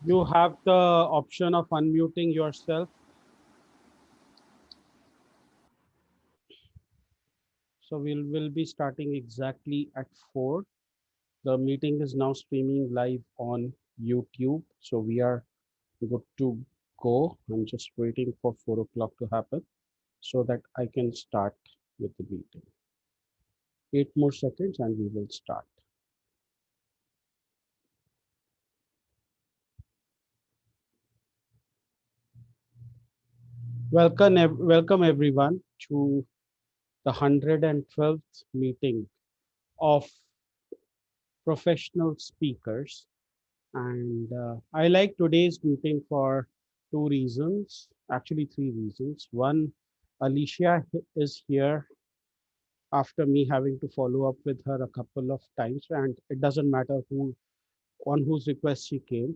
You have the option of unmuting yourself. So we'll be starting exactly at 4. The meeting is now streaming live on YouTube. So we are good to go. I'm just waiting for 4 o'clock to happen so that I can start with the meeting. 8 more seconds and we will start. Welcome everyone to the 112th meeting of professional speakers. And I like today's meeting for 2 reasons, actually 3 reasons. One, Alicia is here after me having to follow up with her a couple of times, and it doesn't matter who on whose request she came.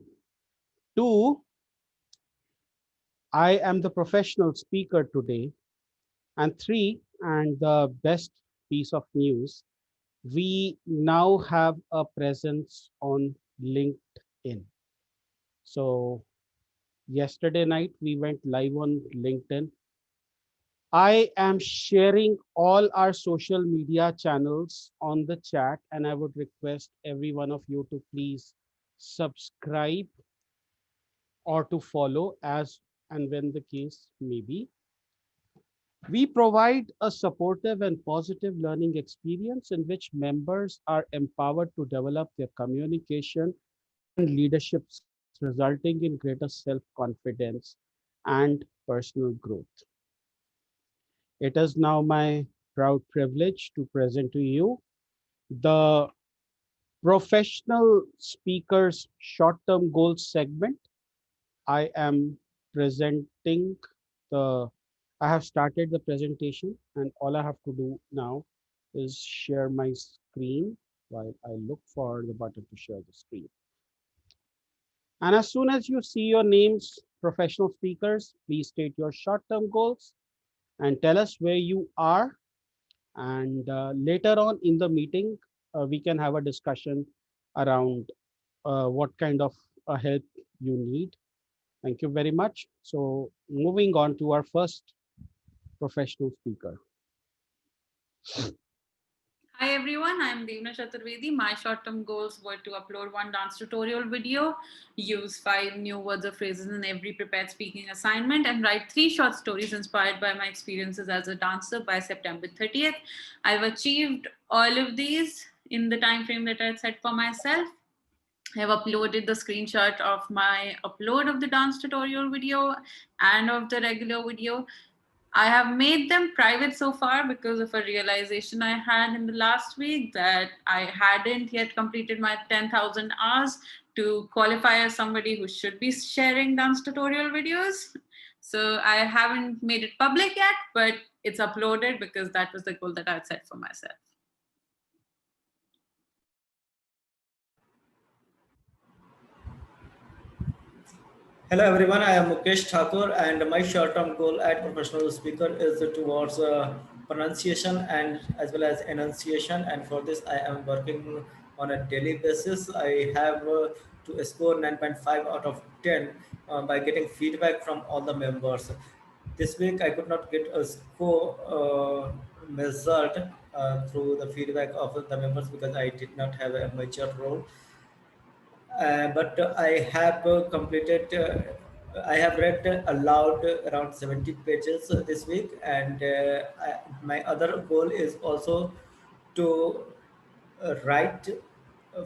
Two, I am the professional speaker today. And three, and the best piece of news, we now have a presence on LinkedIn. So yesterday night we went live on LinkedIn. I am sharing all our social media channels on the chat, and I would request every one of you to please subscribe or to follow as and when the case may be. We provide a supportive and positive learning experience in which members are empowered to develop their communication and leadership skills, resulting in greater self-confidence and personal growth. It is now my proud privilege to present to you the professional speakers short-term goals segment. I am presenting the, I have started the presentation, and all I have to do now is share my screen while I look for the button to share the screen. And as soon as you see your names, professional speakers, please state your short-term goals and tell us where you are. And later on in the meeting, we can have a discussion around what kind of help you need. Thank you very much. So moving on to our first professional speaker. Hi everyone, I'm Devna Chaturvedi. My short-term goals were to upload one dance tutorial video, use 5 new words or phrases in every prepared speaking assignment, and write 3 short stories inspired by my experiences as a dancer by September 30th. I've achieved all of these in the time frame that I had set for myself. I have uploaded the screenshot of my upload of the dance tutorial video and of the regular video. I have made them private so far because of a realization I had in the last week that I hadn't yet completed my 10,000 hours to qualify as somebody who should be sharing dance tutorial videos. So I haven't made it public yet, but it's uploaded because that was the goal that I had set for myself. Hello everyone, I am Mukesh Thakur and my short-term goal at professional speaker is towards pronunciation and as well as enunciation, and for this I am working on a daily basis. I have to score 9.5 out of 10 by getting feedback from all the members. This week I could not get a score result through the feedback of the members because I did not have a major role. But I have completed. I have read aloud around 70 pages this week, and my other goal is also to write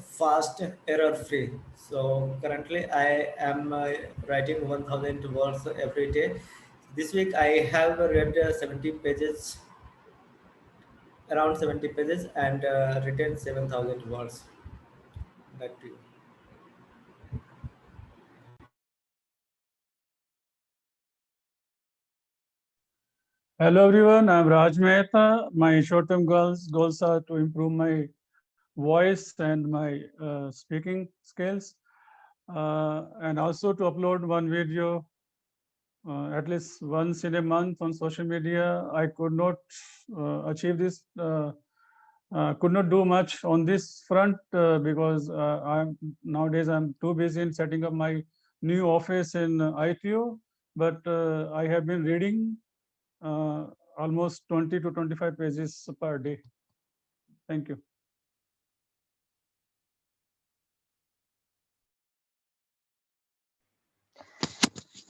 fast, error-free. So currently, I am writing 1,000 words every day. This week, I have read 70 pages, around 70 pages, and written 7,000 words. Back to you. Hello everyone, I'm Raj Mehta. My short-term goals are to improve my voice and my speaking skills, and also to upload one video at least once in a month on social media. I could not achieve this, could not do much on this front because nowadays I'm too busy in setting up my new office in ITO, but I have been reading almost 20 to 25 pages per day. Thank you.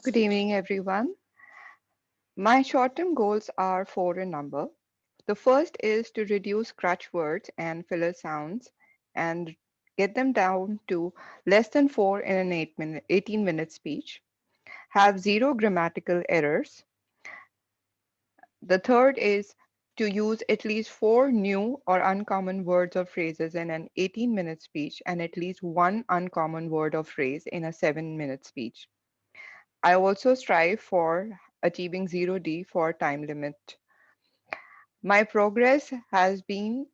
Good evening, everyone. My short-term goals are four in number. The first is to reduce crutch words and filler sounds and get them down to less than four in an 18-minute speech. Have zero grammatical errors. The third is to use at least four new or uncommon words or phrases in an 18-minute speech and at least one uncommon word or phrase in a 7-minute speech. I also strive for achieving 0D for time limit. My progress has been,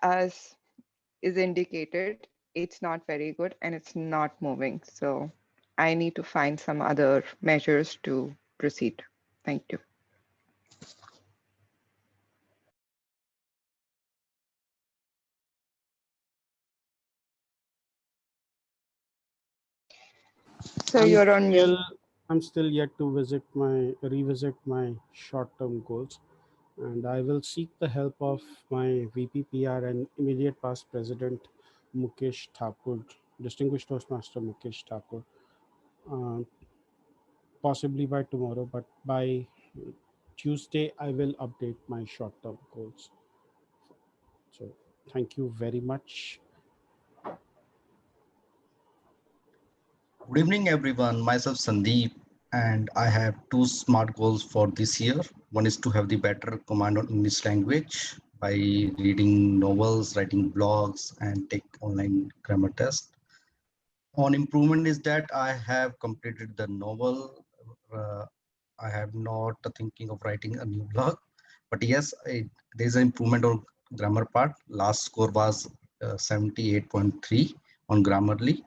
as is indicated, it's not very good and it's not moving. So I need to find some other measures to proceed. Thank you. So I'm you're on mute. I'm still yet to revisit my short-term goals, and I will seek the help of my VPPR and immediate past president Mukesh Thakur, distinguished Toastmaster Mukesh Thakur, uh, possibly by tomorrow, but by Tuesday I will update my short-term goals. So thank you very much. Good evening, everyone. Myself, Sandeep, and I have two smart goals for this year. One is to have the better command on English language by reading novels, writing blogs, and take online grammar tests. On improvement is that I have completed the novel. I have not thinking of writing a new blog, but yes, there's an improvement on grammar part. Last score was 78.3 on Grammarly.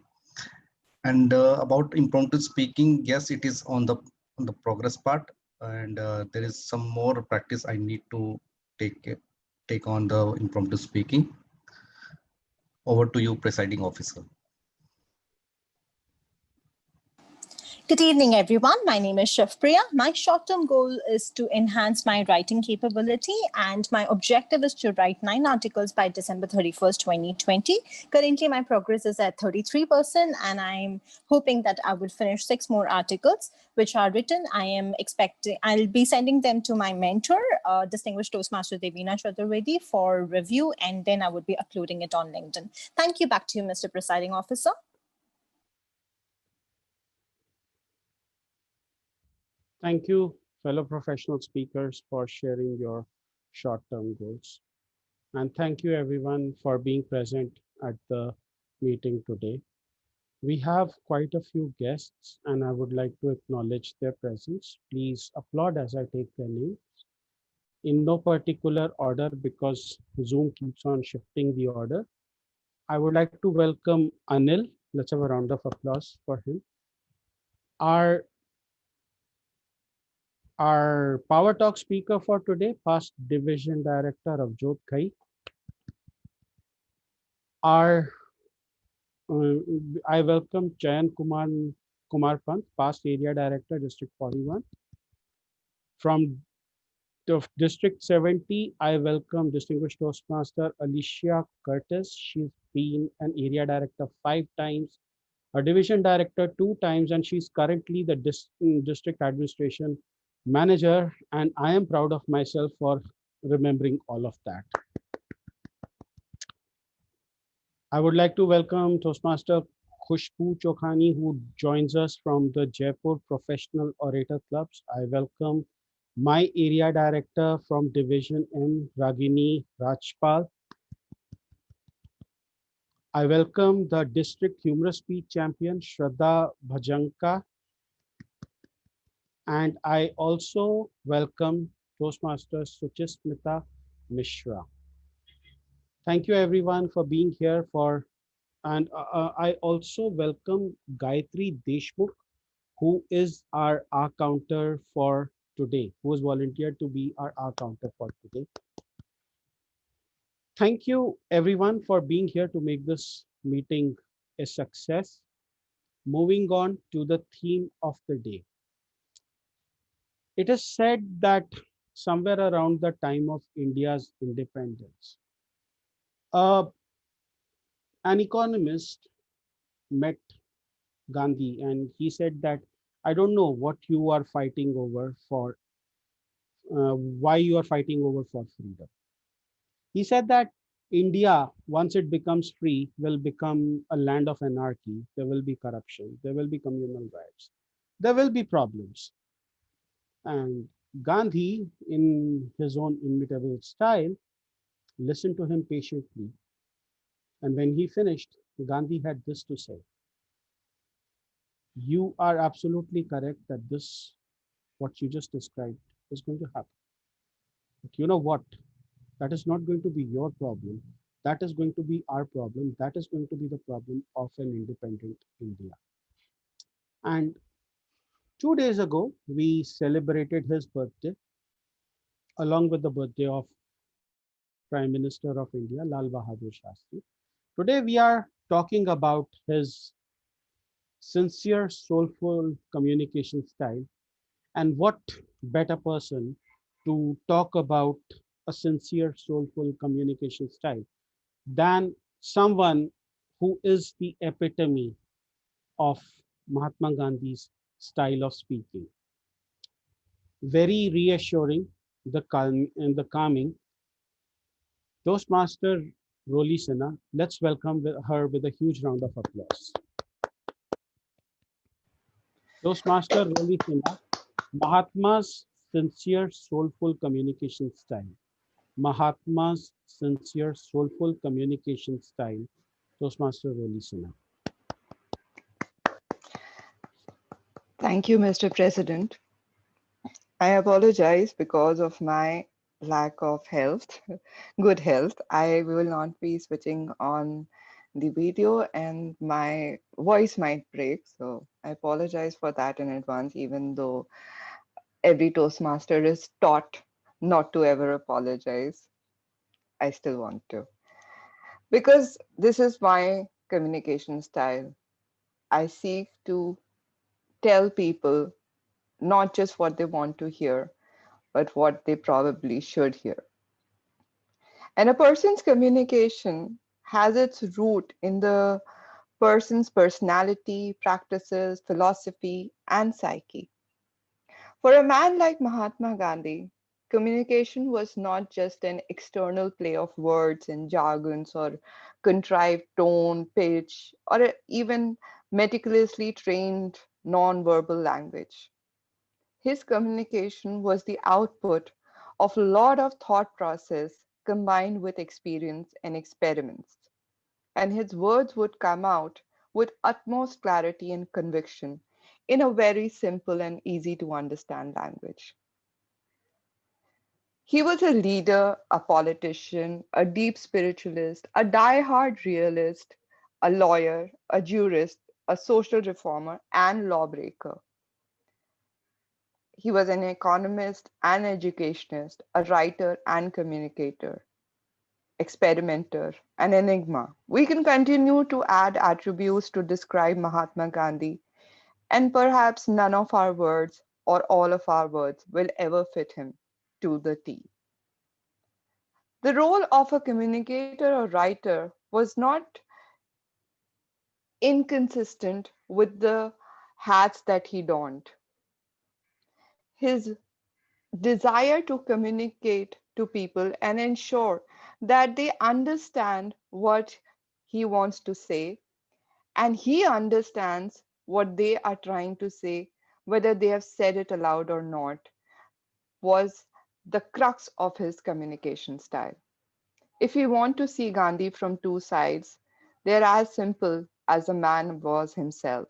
And about impromptu speaking, yes, it is on the progress part, and there is some more practice I need to take on the impromptu speaking. Over to you, presiding officer. Good evening, everyone. My name is Shafpriya. My short-term goal is to enhance my writing capability, and my objective is to write 9 articles by December 31st, 2020. Currently, my progress is at 33%, and I'm hoping that I will finish 6 more articles, which are written. I'll be sending them to my mentor, distinguished Toastmaster Devina Chaturvedi, for review, and then I would be uploading it on LinkedIn. Thank you. Back to you, Mr. Presiding Officer. Thank you, fellow professional speakers, for sharing your short-term goals. And thank you everyone for being present at the meeting today. We have quite a few guests and I would like to acknowledge their presence. Please applaud as I take their names. In no particular order because Zoom keeps on shifting the order. I would like to welcome Anil. Let's have a round of applause for him. Our Power Talk speaker for today, past division director of Jodh Khai. I welcome Chayan Kumar Pant, past area director, District 41. From District 70, I welcome distinguished Toastmaster Alicia Curtis. She's been an area director 5 times, a division director 2 times, and she's currently the district administration manager. And I am proud of myself for remembering all of that. I would like to welcome Toastmaster Khushboo Chokhani, who joins us from the Jaipur Professional Orator Clubs. I welcome my area director from Division M, Ragini Rajpal. I welcome the District Humorous Speech Champion, Shraddha Bhajanka. And I also welcome Toastmaster Suchismita Mishra. Thank you everyone for being here and I also welcome Gayatri Deshmukh, who is our counter for today, who has volunteered to be our counter for today. Thank you everyone for being here to make this meeting a success. moving on to the theme of the day. It is said that somewhere around the time of India's independence, uh, an economist met Gandhi and he said that I don't know what you are fighting over for, why you are fighting over for freedom. He said that India, once it becomes free, will become a land of anarchy. There will be corruption. There will be communal riots. There will be problems. And Gandhi, in his own inimitable style, listened to him patiently. And when he finished, Gandhi had this to say: you are absolutely correct that this, what you just described, is going to happen. But you know what? That is not going to be your problem. That is going to be our problem. That is going to be the problem of an independent India. And 2 days ago, we celebrated his birthday along with the birthday of Prime Minister of India, Lal Bahadur Shastri. Today, we are talking about his sincere, soulful communication style. And what better person to talk about a sincere, soulful communication style than someone who is the epitome of Mahatma Gandhi's style of speaking. Very reassuring, the calm and the calming. Toastmaster Roli Sinha, let's welcome her with a huge round of applause. Toastmaster Roli Sinha, Mahatma's sincere, soulful communication style. Mahatma's sincere, soulful communication style. Toastmaster Roli Sinha. Thank you, Mr. President. I apologize because of my lack of health, good health. I will not be switching on the video and my voice might break. So I apologize for that in advance, even though every Toastmaster is taught not to ever apologize. I still want to. Because this is my communication style. I seek to tell people not just what they want to hear, but what they probably should hear. And a person's communication has its root in the person's personality, practices, philosophy, and psyche. For a man like Mahatma Gandhi, communication was not just an external play of words and jargons or contrived tone, pitch, or even meticulously trained non-verbal language. His communication was the output of a lot of thought process combined with experience and experiments. And his words would come out with utmost clarity and conviction in a very simple and easy to understand language. He was a leader, a politician, a deep spiritualist, a die-hard realist, a lawyer, a jurist, a social reformer, and lawbreaker. He was an economist and educationist, a writer and communicator, experimenter, an enigma. We can continue to add attributes to describe Mahatma Gandhi, and perhaps none of our words or all of our words will ever fit him to the T. The role of a communicator or writer was not inconsistent with the hats that he donned. His desire to communicate to people and ensure that they understand what he wants to say and he understands what they are trying to say, whether they have said it aloud or not, was the crux of his communication style. If we want to see Gandhi from two sides, they're as simple as the man was himself: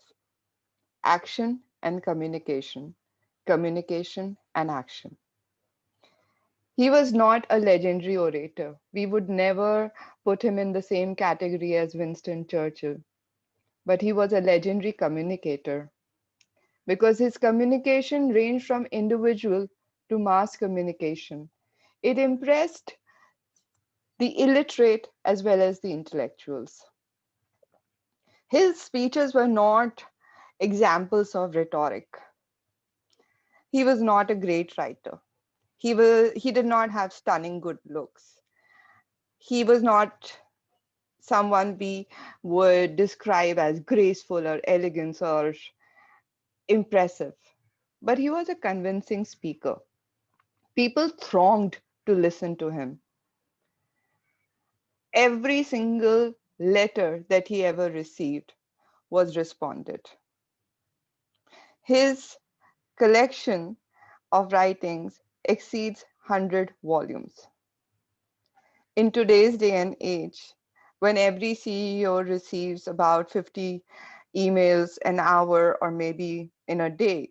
action and communication, communication and action. He was not a legendary orator. We would never put him in the same category as Winston Churchill, but he was a legendary communicator because his communication ranged from individual to mass communication. It impressed the illiterate as well as the intellectuals. His speeches were not examples of rhetoric. He was not a great writer. He did not have stunning good looks. He was not someone we would describe as graceful or elegant or impressive, but he was a convincing speaker. People thronged to listen to him. Every single letter that he ever received was responded. His collection of writings exceeds 100 volumes. In today's day and age, when every CEO receives about 50 emails an hour or maybe in a day,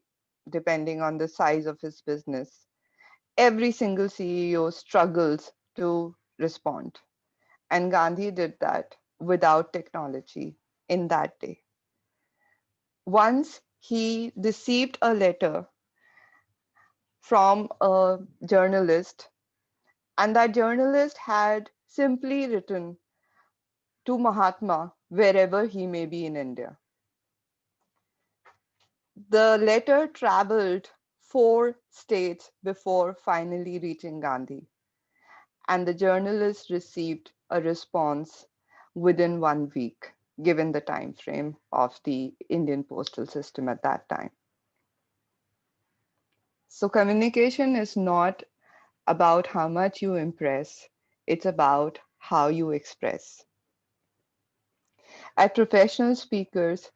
depending on the size of his business, every single CEO struggles to respond. And Gandhi did that without technology in that day. Once he received a letter from a journalist, and that journalist had simply written to Mahatma wherever he may be in India. The letter traveled 4 states before finally reaching Gandhi, and the journalist received a response within 1 week, given the time frame of the Indian postal system at that time. So communication is not about how much you impress, it's about how you express. At Professional Speakers,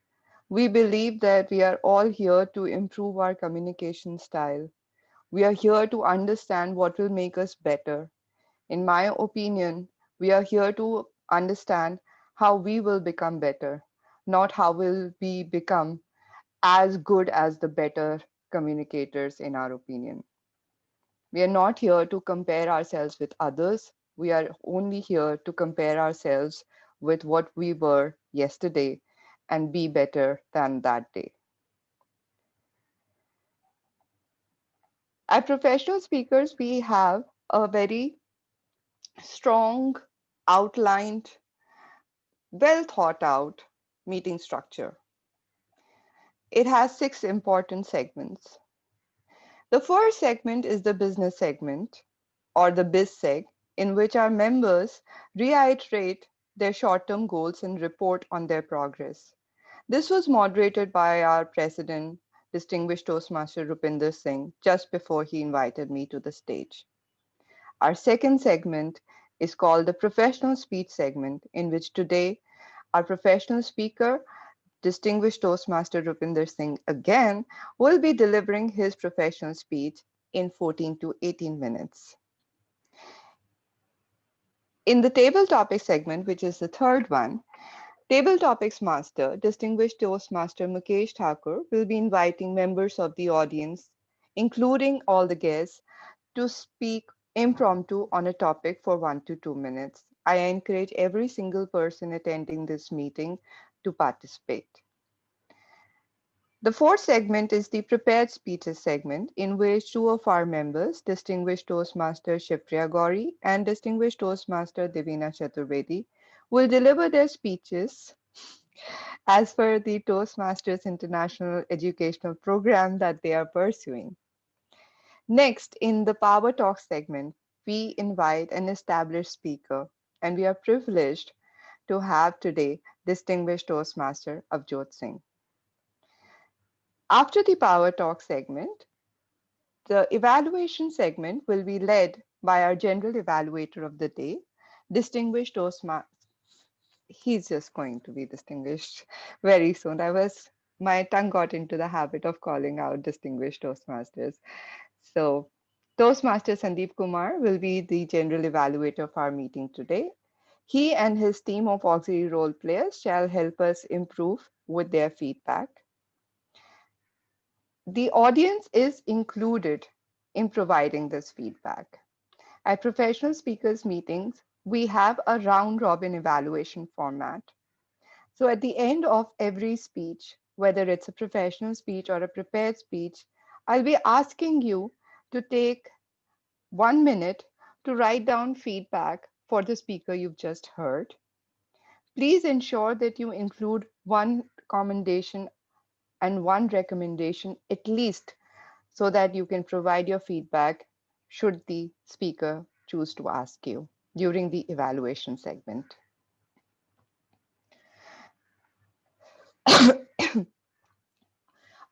we believe that we are all here to improve our communication style. We are here to understand what will make us better. In my opinion, we are here to understand how we will become better, not how will we become as good as the better communicators in our opinion. We are not here to compare ourselves with others. We are only here to compare ourselves with what we were yesterday and be better than that day. At Professional Speakers, we have a very strong, outlined, well thought out meeting structure. It has 6 important segments. The first segment is the business segment, or the BizSeg, in which our members reiterate their short-term goals and report on their progress. This was moderated by our president, distinguished Toastmaster Rupinder Singh, just before he invited me to the stage. Our second segment is called the professional speech segment, in which today our professional speaker, distinguished Toastmaster Rupinder Singh again, will be delivering his professional speech in 14 to 18 minutes. In the table topic segment, which is the third one, Table Topics Master, distinguished Toastmaster Mukesh Thakur, will be inviting members of the audience, including all the guests, to speak impromptu on a topic for 1 to 2 minutes. I encourage every single person attending this meeting to participate. The fourth segment is the prepared speeches segment, in which 2 of our members, distinguished Toastmaster Shivpriya Gauri and distinguished Toastmaster Devina Chaturvedi, will deliver their speeches as per the Toastmasters International Educational Program that they are pursuing. Next, in the Power Talk segment, we invite an established speaker, and we are privileged to have today distinguished Toastmaster Avjot Singh. After the Power Talk segment, the evaluation segment will be led by our general evaluator of the day, distinguished Toastmaster. He's just going to be distinguished very soon. My tongue got into the habit of calling out distinguished Toastmasters. So Toastmaster Sandeep Kumar will be the general evaluator of our meeting today. He and his team of auxiliary role players shall help us improve with their feedback. The audience is included in providing this feedback. At professional speakers meetings, we have a round robin evaluation format. So at the end of every speech, whether it's a professional speech or a prepared speech, I'll be asking you to take 1 minute to write down feedback for the speaker you've just heard. Please ensure that you include one commendation and one recommendation at least, so that you can provide your feedback should the speaker choose to ask you during the evaluation segment.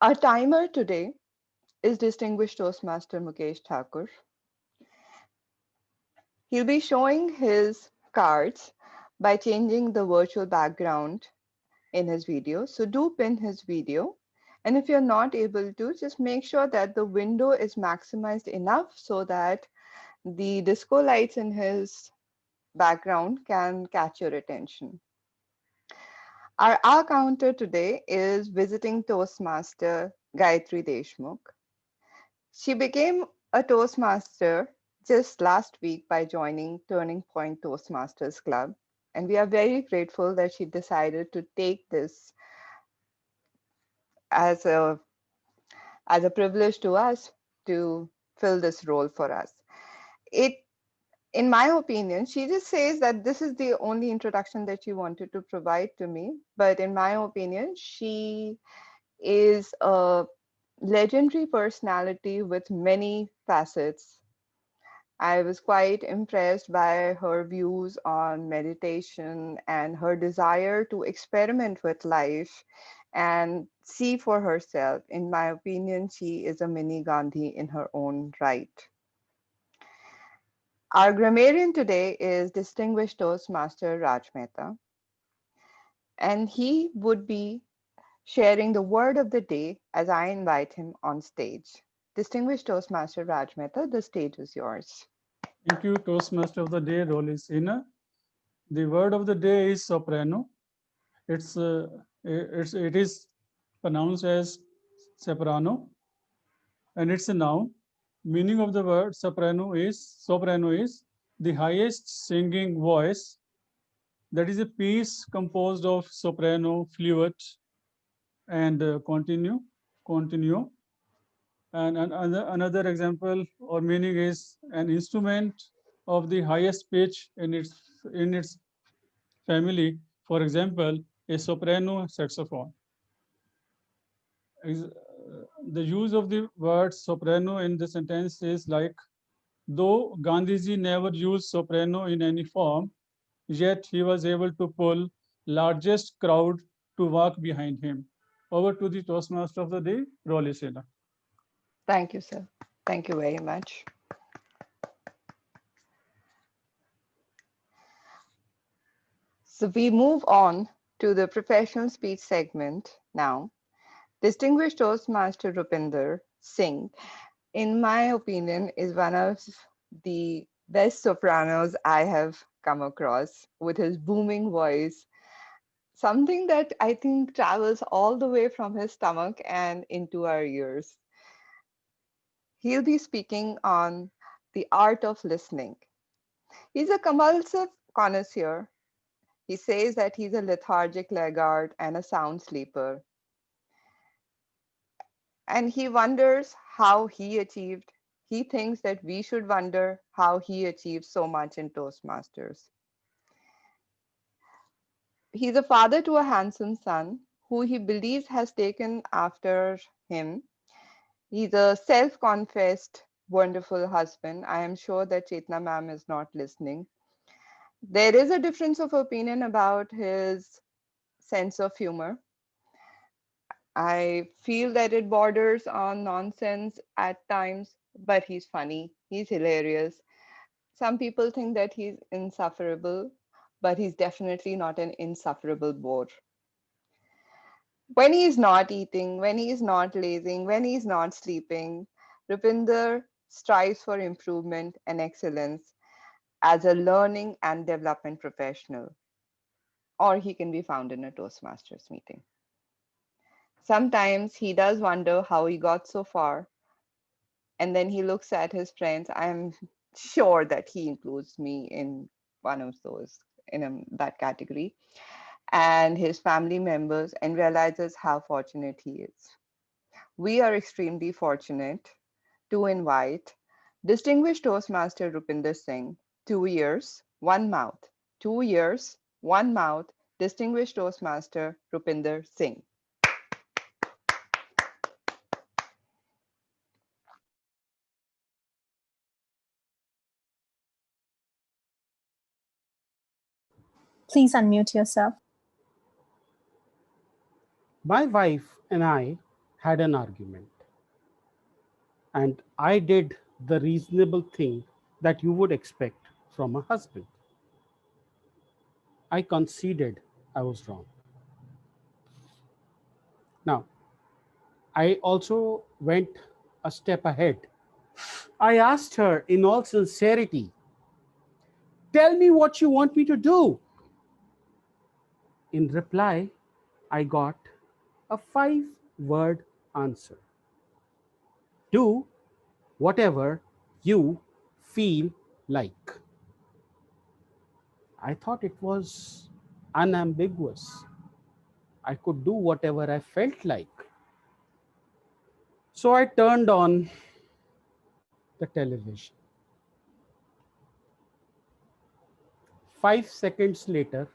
Our timer today is distinguished Toastmaster Mukesh Thakur. He'll be showing his cards by changing the virtual background in his video. So do pin his video. And if you're not able to, just make sure that the window is maximized enough so that the disco lights in his background can catch your attention. Our counter today is visiting Toastmaster Gayatri Deshmukh. She became a Toastmaster just last week by joining Turning Point Toastmasters Club. And we are very grateful that she decided to take this as a privilege to us to fill this role for us. In my opinion, she just says that this is the only introduction that she wanted to provide to me. But in my opinion, she is a legendary personality with many facets. I was quite impressed by her views on meditation and her desire to experiment with life and see for herself. In my opinion, she is a mini Gandhi in her own right. Our grammarian today is distinguished Toastmaster Raj Mehta, and he would be sharing the word of the day as I invite him on stage. Distinguished Toastmaster Raj Mehta, the stage is yours. Thank you, Toastmaster of the Day, Rolly Sina. The word of the day is soprano. It is pronounced as soprano, and it's a noun. Meaning of the word soprano is the highest singing voice. That is a piece composed of soprano, fluet, and continuo. And another example or meaning is an instrument of the highest pitch in its family. For example, a soprano saxophone. The use of the word soprano in the sentence is like, though Gandhiji never used soprano in any form, yet he was able to pull largest crowd to walk behind him. Over to the Toastmaster of the Day, Rolly Sena. Thank you, sir. Thank you very much. So we move on to the professional speech segment now. Distinguished Toastmaster Rupinder Singh, in my opinion, is one of the best sopranos I have come across, with his booming voice, something that I think travels all the way from his stomach and into our ears. He'll be speaking on the art of listening. He's a compulsive connoisseur. He says that he's a lethargic laggard and a sound sleeper. And he wonders how he thinks that we should wonder how he achieved so much in Toastmasters. He's a father to a handsome son who he believes has taken after him. He's a self-confessed wonderful husband. I am sure that Chetna ma'am is not listening. There is a difference of opinion about his sense of humor. I feel that it borders on nonsense at times, but he's funny. He's hilarious. Some people think that he's insufferable, but he's definitely not an insufferable bore. When he's not eating, when he's not lazing, when he's not sleeping, Rupinder strives for improvement and excellence as a learning and development professional, or he can be found in a Toastmasters meeting. Sometimes he does wonder how he got so far, and then he looks at his friends. I'm sure that he includes me in one of those, in that category, and his family members, and realizes how fortunate he is. We are extremely fortunate to invite distinguished Toastmaster Rupinder Singh, 2 years, 1 mouth, 2 years, 1 mouth, distinguished Toastmaster Rupinder Singh. Please unmute yourself. My wife and I had an argument, and I did the reasonable thing that you would expect from a husband. I conceded I was wrong. Now, I also went a step ahead. I asked her in all sincerity, tell me what you want me to do. In reply, I got a 5-word answer. Do whatever you feel like. I thought it was unambiguous. I could do whatever I felt like. So I turned on the television. 5 seconds later,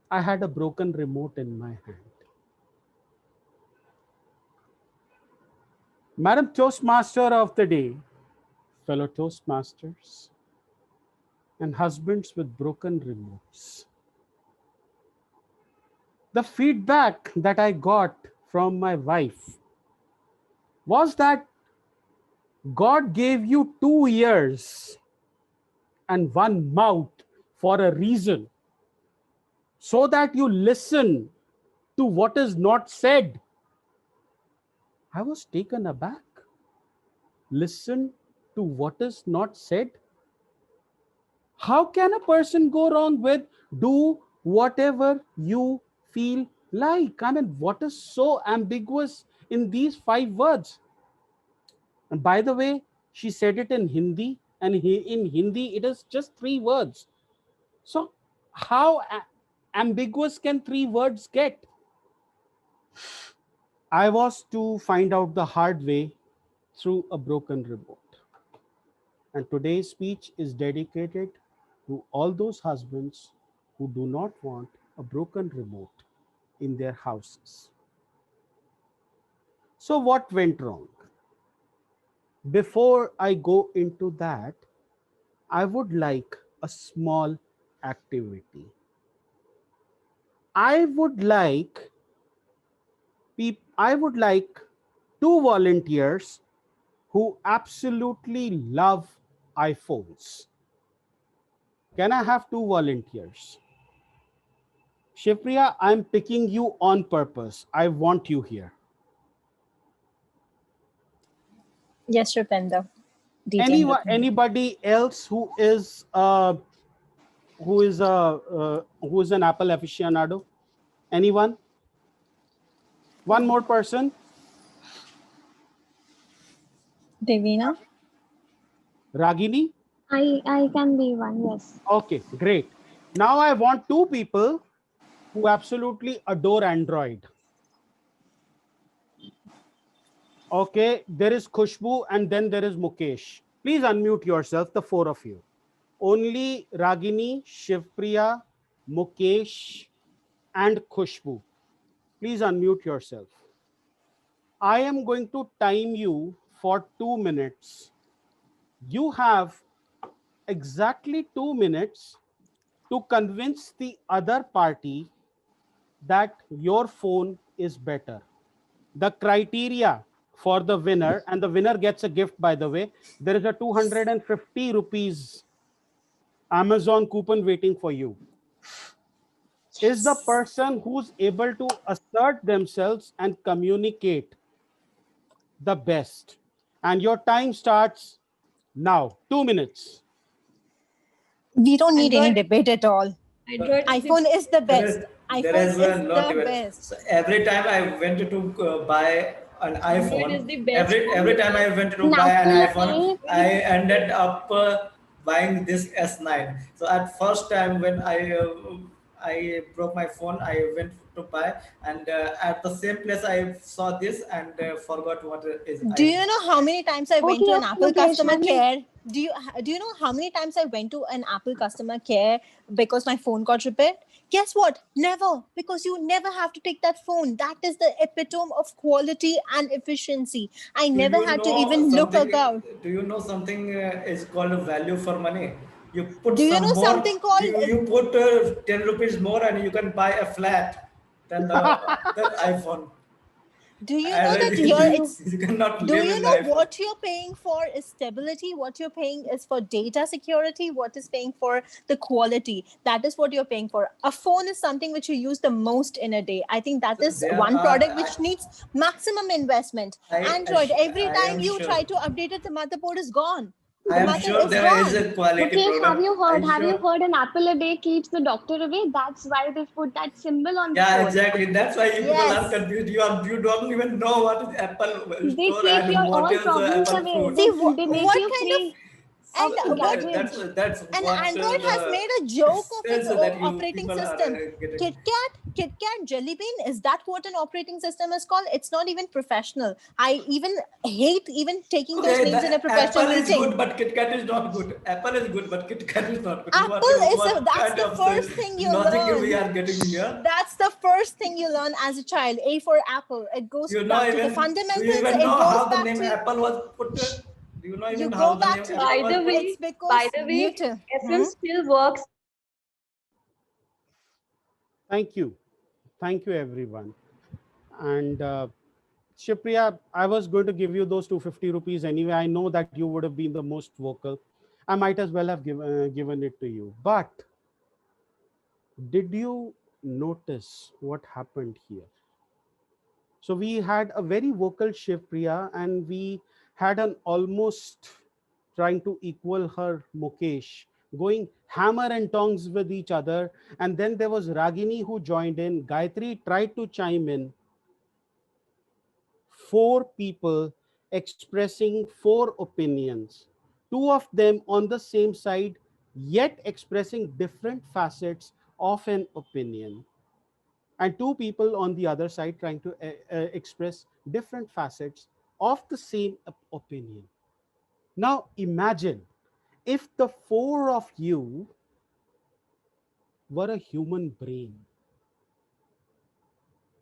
I had a broken remote in my hand. Madam Toastmaster of the day, fellow Toastmasters, and husbands with broken remotes. The feedback that I got from my wife was that God gave you 2 ears and 1 mouth for a reason, so that you listen to what is not said. I was taken aback. Listen to what is not said? How can a person go wrong with do whatever you feel like? I mean, what is so ambiguous in these 5 words? And by the way, she said it in Hindi, and in Hindi, it is just 3 words. So how ambiguous can 3 words get? I was to find out the hard way through a broken remote. And today's speech is dedicated to all those husbands who do not want a broken remote in their houses. So what went wrong? Before I go into that, I would like a small activity. I would like 2 volunteers who absolutely love iPhones. Can I have 2 volunteers? Shivpriya, I'm picking you on purpose. I want you here. Yes, Rupender. DTM Rupender. Anybody else who is an Apple aficionado? Anyone? One more person? Devina? Ragini? I can be one, yes. Okay, great. Now I want 2 people who absolutely adore Android. Okay, there is Khushbu and then there is Mukesh. Please unmute yourself, the 4 of you. Only Ragini, Shivpriya, Mukesh, and Khushbu. Please unmute yourself. I am going to time you for 2 minutes. You have exactly 2 minutes to convince the other party that your phone is better. The criteria for the winner, and the winner gets a gift, by the way, there is a 250 rupees Amazon coupon waiting for you. Yes. Is the person who's able to assert themselves and communicate the best. And your time starts now. 2 minutes. We don't need Android- any debate at all. Android iPhone is the best. iPhone is no the debate. best. So every time I went to buy an iPhone, is the best. every time I went to buy an iPhone, I ended up buying this S9. So at first time when I broke my phone, I went to buy, and at the same place I saw this and forgot what it is. Do you know how many times I went to an Apple okay, customer Shani. care? Do you know how many times I went to an Apple customer care because my phone got repaired? Guess what? Never, because you never have to take that phone. That is the epitome of quality and efficiency. I never had to even look around. Do you know something is called value for money? You put Do you some know more, something called you put 10 rupees more and you can buy a flat than the iPhone. do you know And that here you, it's you cannot do live you in know iPhone. what you're paying for is stability, what you're paying is for data security, what is paying for the quality. That is what you're paying for. A phone is something which you use the most in a day. I think that is There one are, product which needs maximum investment. Android, every I time am you sure. try to update it, the motherboard is gone. I The am mother sure is there is gone. a quality Mukesh, product. have you heard an apple a day keeps the doctor away? That's why they put that symbol on the Yeah, phone. exactly. That's why you people are Yes. confused. You don't even know what is Apple They store take your and what all is problems Apple away. fruits. See, They make what you kind of free and of what gadgets. That's and what Android has made a it joke of its says that you operating people are system. getting. KitKat, Jelly Bean, is that what an operating system is called? It's not even professional. I even hate even taking those Okay, names in a professional Apple is meeting. good, but KitKat is not good. Apple is good, but KitKat is not good. That's Kind the of first thing you logic we learn. are getting here? That's the first thing you learn as a child. A for apple. It goes You know back to the even do you fundamentals. even It know goes how the back name to Apple was put? Do you know you even how go the back name to Apple By was the put? way, it's because Newton. FM still works. Thank you. Thank you, everyone. And Shipriya, I was going to give you those 250 rupees anyway. I know that you would have been the most vocal. I might as well have given it to you. But did you notice what happened here? So we had a very vocal Shipriya and we had an almost trying to equal her Mukesh, going hammer and tongs with each other. And then there was Ragini who joined in. Gayatri tried to chime in. Four people expressing four opinions, two of them on the same side, yet expressing different facets of an opinion, and two people on the other side trying to express different facets of the same opinion. Now imagine if the four of you were a human brain,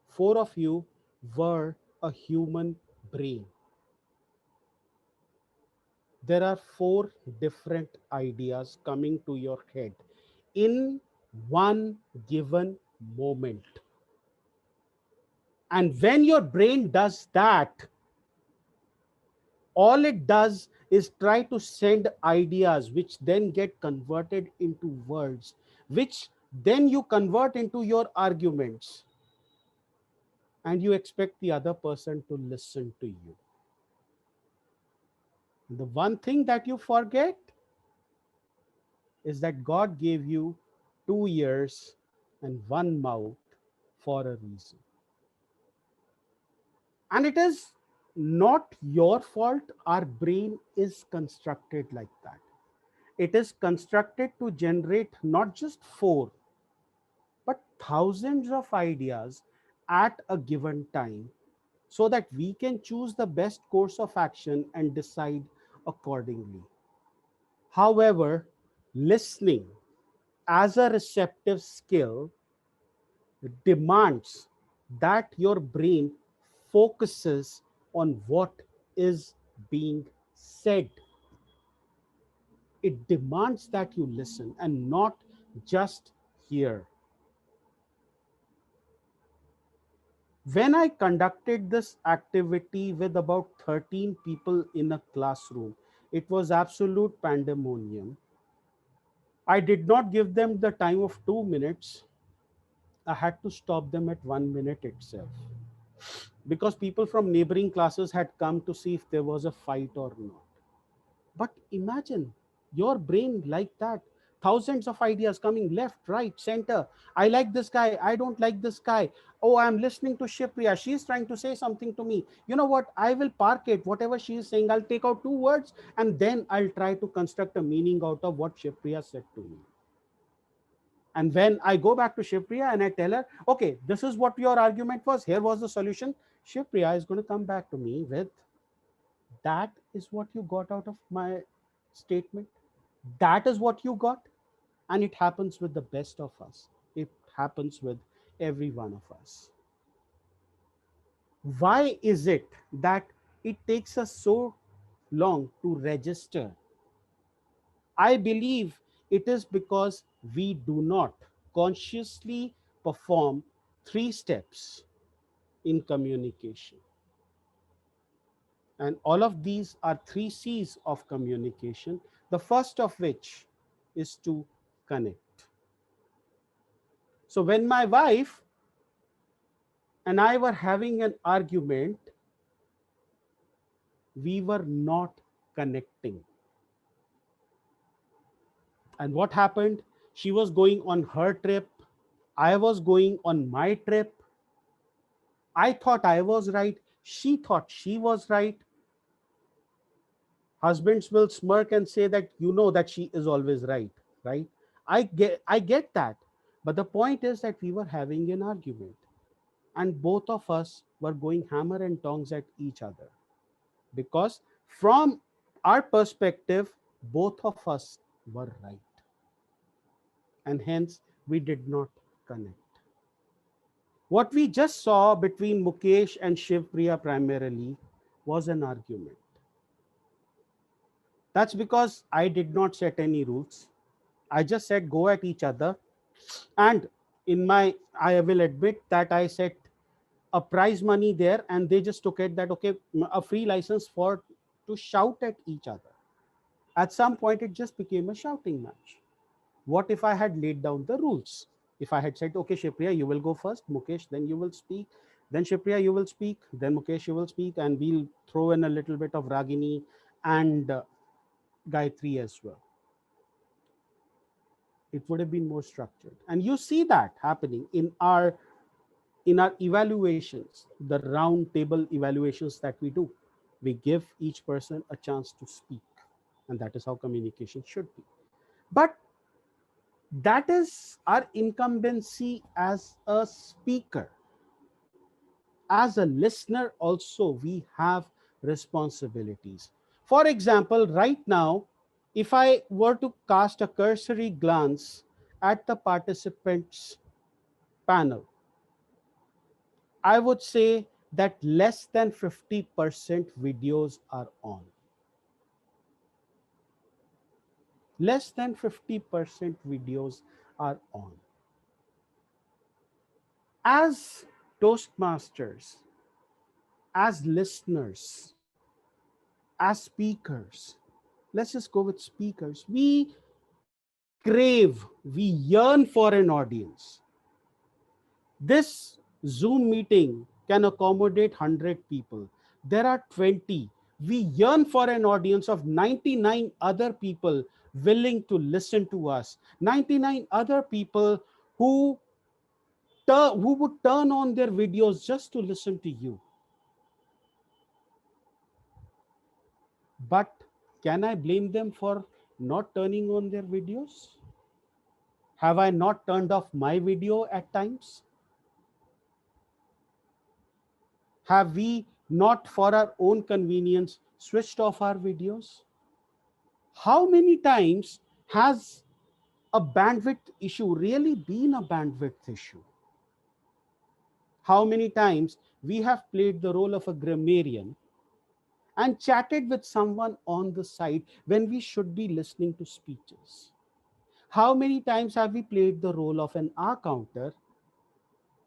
four of you were a human brain. There are four different ideas coming to your head in one given moment. And when your brain does that, all it does is try to send ideas which then get converted into words, which then you convert into your arguments, and you expect the other person to listen to you. The one thing that you forget is that God gave you 2 ears and one mouth for a reason. And it is not your fault. Our brain is constructed like that. It is constructed to generate not just four, but thousands of ideas at a given time so that we can choose the best course of action and decide accordingly. However, listening as a receptive skill demands that your brain focuses on what is being said. It demands that you listen and not just hear. When I conducted this activity with about 13 people in a classroom, it was absolute pandemonium. I did not give them the time of 2 minutes. I had to stop them at 1 minute itself, because people from neighboring classes had come to see if there was a fight or not. But imagine your brain like that. Thousands of ideas coming left, right, center. I like this guy. I don't like this guy. Oh, I'm listening to Shipriya. She's trying to say something to me. You know what? I will park it. Whatever she is saying, I'll take out two words and then I'll try to construct a meaning out of what Shipriya said to me. And when I go back to Shipriya and I tell her, okay, this is what your argument was, here was the solution, Shipriya is going to come back to me with, that is what you got out of my statement. That is what you got. And it happens with the best of us. It happens with every one of us. Why is it that it takes us so long to register? I believe It is because we do not consciously perform 3 steps in communication. And all of these are 3 C's of communication, the first of which is to connect. So when my wife and I were having an argument, we were not connecting. And what happened? She was going on her trip. I was going on my trip. I thought I was right. She thought she was right. Husbands will smirk and say that you know that she is always right, right? I get that. But the point is that we were having an argument and both of us were going hammer and tongs at each other because from our perspective, both of us were right. And hence we did not connect. What we just saw between Mukesh and Shiv Priya primarily was an argument. That's because I did not set any rules. I just said go at each other. And I will admit that I set a prize money there and they just took it that, okay, a free license for to shout at each other. At some point, it just became a shouting match. What if I had laid down the rules? If I had said, okay, Shipriya, you will go first, Mukesh, then you will speak, then Shipriya, you will speak, then Mukesh, you will speak, and we'll throw in a little bit of Ragini and Gayatri as well. It would have been more structured. And you see that happening in our evaluations, the round table evaluations that we do. We give each person a chance to speak, and that is how communication should be. But that is our incumbency as a speaker. As a listener also, we have responsibilities. For example, right now, if I were to cast a cursory glance at the participants panel, I would say that less than 50% videos are on. Less than 50% videos are on. As Toastmasters, as listeners, as speakers, let's just go with speakers, we crave, we yearn for an audience. This Zoom meeting can accommodate 100 people. There are 20. We yearn for an audience of 99 other people willing to listen to us. 99 other people who would turn on their videos just to listen to you. But can I blame them for not turning on their videos? Have I not turned off my video at times? Have we not, for our own convenience, switched off our videos? How many times has a bandwidth issue really been a bandwidth issue? How many times we have played the role of a grammarian and chatted with someone on the side when we should be listening to speeches? How many times have we played the role of an R counter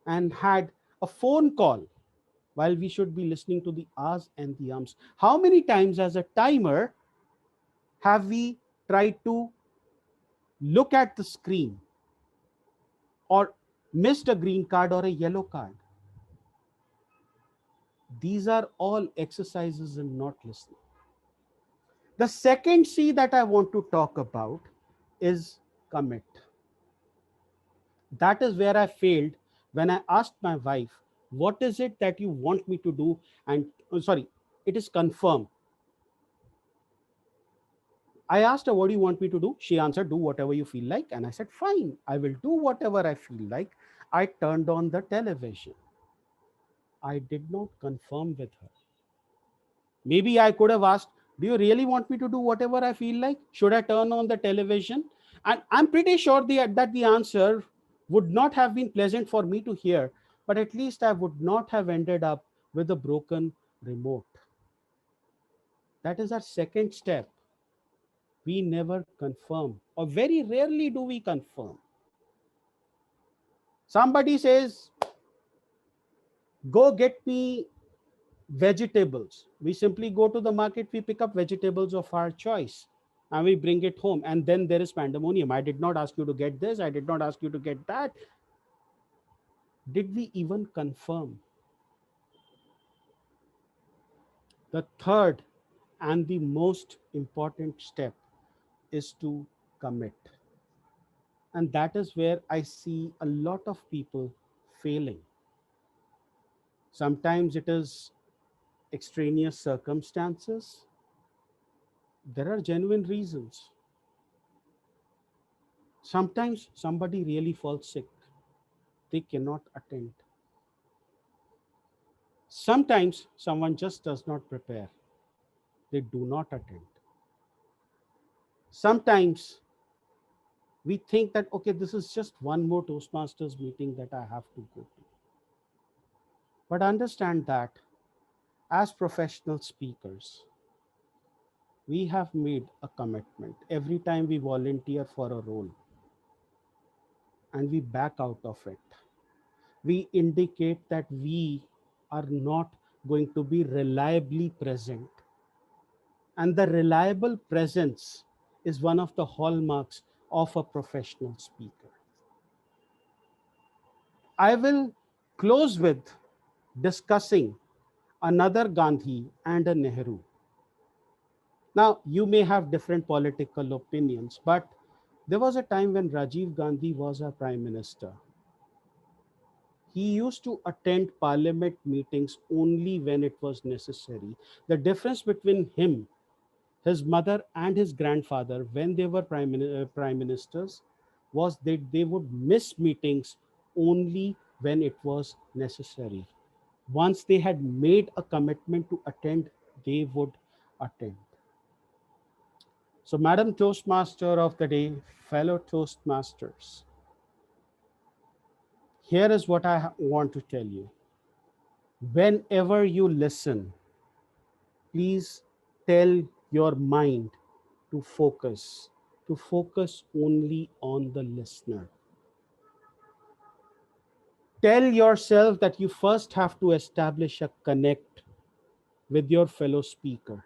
and had a phone call while we should be listening to the ahs and the ums? How many times as a timer have we tried to look at the screen or missed a green card or a yellow card? These are all exercises in not listening. The second C that I want to talk about is commit. That is where I failed when I asked my wife, what is it that you want me to do? And sorry, it is confirm. I asked her, what do you want me to do? She answered, do whatever you feel like. And I said, fine, I will do whatever I feel like. I turned on the television. I did not confirm with her. Maybe I could have asked, do you really want me to do whatever I feel like? Should I turn on the television? And I'm pretty sure that the answer would not have been pleasant for me to hear, but at least I would not have ended up with a broken remote. That is our second step. We never confirm, or very rarely do we confirm. Somebody says, go get me vegetables. We simply go to the market, we pick up vegetables of our choice and we bring it home. And then there is pandemonium. I did not ask you to get this. I did not ask you to get that. Did we even confirm? The third and the most important step is to commit. And that is where I see a lot of people failing. Sometimes it is extraneous circumstances. There are genuine reasons. Sometimes somebody really falls sick. They cannot attend. Sometimes someone just does not prepare. They do not attend. Sometimes we think that, okay, this is just one more Toastmasters meeting that I have to go to. But understand that as professional speakers, we have made a commitment every time we volunteer for a role and we back out of it. We indicate that we are not going to be reliably present. And the reliable presence is one of the hallmarks of a professional speaker. I will close with discussing another Gandhi and a Nehru. Now, you may have different political opinions, but there was a time when Rajiv Gandhi was our prime minister. He used to attend parliament meetings only when it was necessary. The difference between him, his mother, and his grandfather, when they were prime ministers, was that they would miss meetings only when it was necessary. Once they had made a commitment to attend, they would attend. So, Madam Toastmaster of the day, fellow Toastmasters, here is what I want to tell you. Whenever you listen, please tell your mind to focus only on the listener. Tell yourself that you first have to establish a connect with your fellow speaker.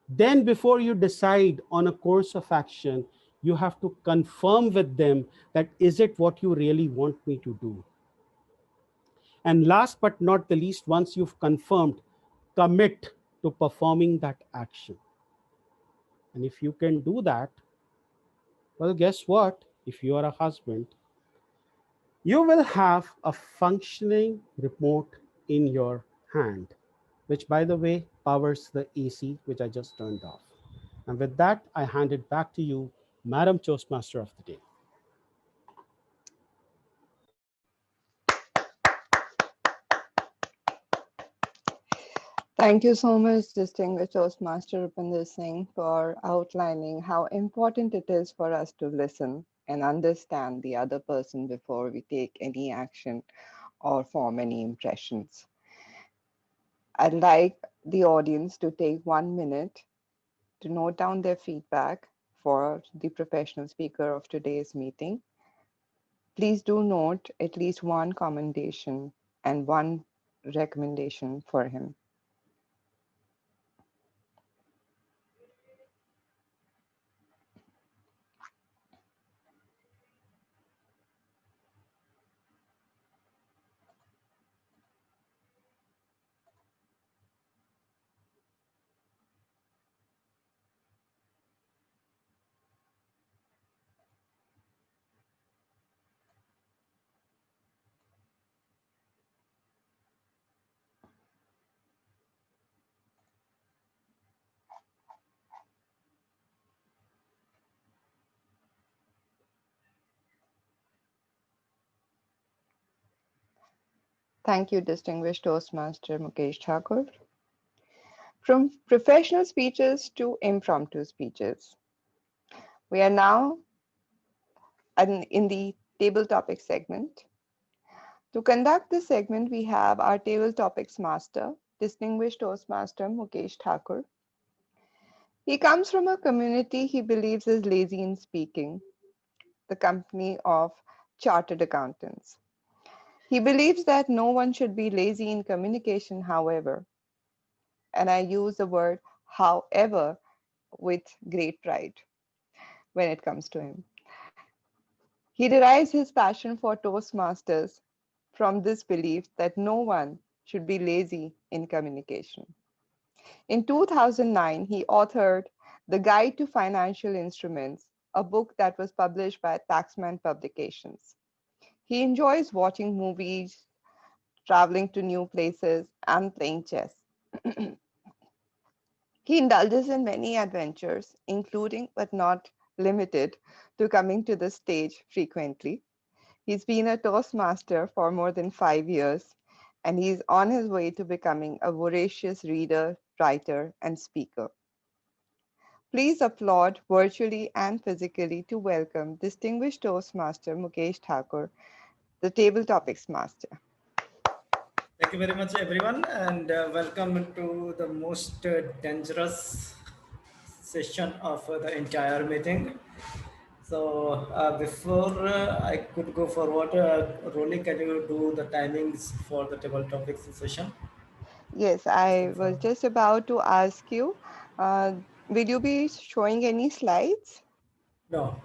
Then, before you decide on a course of action, you have to confirm with them that is it what you really want me to do? And last but not the least, once you've confirmed, commit to performing that action. And if you can do that, well, guess what? If you are a husband, you will have a functioning remote in your hand, which, by the way, powers the AC, which I just turned off. And with that, I hand it back to you, Madam Toastmaster of the day. Thank you so much, distinguished Toastmaster Rupinder Singh, for outlining how important it is for us to listen and understand the other person before we take any action or form any impressions. I'd like the audience to take 1 minute to note down their feedback for the professional speaker of today's meeting. Please do note at least one commendation and one recommendation for him. Thank you, distinguished Toastmaster Mukesh Thakur. From professional speeches to impromptu speeches, we are now in the table topic segment. To conduct this segment, we have our table topics master, distinguished Toastmaster Mukesh Thakur. He comes from a community he believes is lazy in speaking, the company of chartered accountants. He believes that no one should be lazy in communication, however, and I use the word however with great pride when it comes to him. He derives his passion for Toastmasters from this belief that no one should be lazy in communication. In 2009, he authored The Guide to Financial Instruments, a book that was published by Taxman Publications. He enjoys watching movies, traveling to new places, and playing chess. He indulges in many adventures, including but not limited to coming to the stage frequently. He's been a Toastmaster for more than 5 years, and he's on his way to becoming a voracious reader, writer, and speaker. Please applaud virtually and physically to welcome distinguished Toastmaster Mukesh Thakur, the Table Topics Master. Thank you very much, everyone, and welcome to the most dangerous session of the entire meeting. So before I could go forward, Rolly, can you do the timings for the table topics session? Yes, Just I was confirm. just about to ask you, will you be showing any slides? No.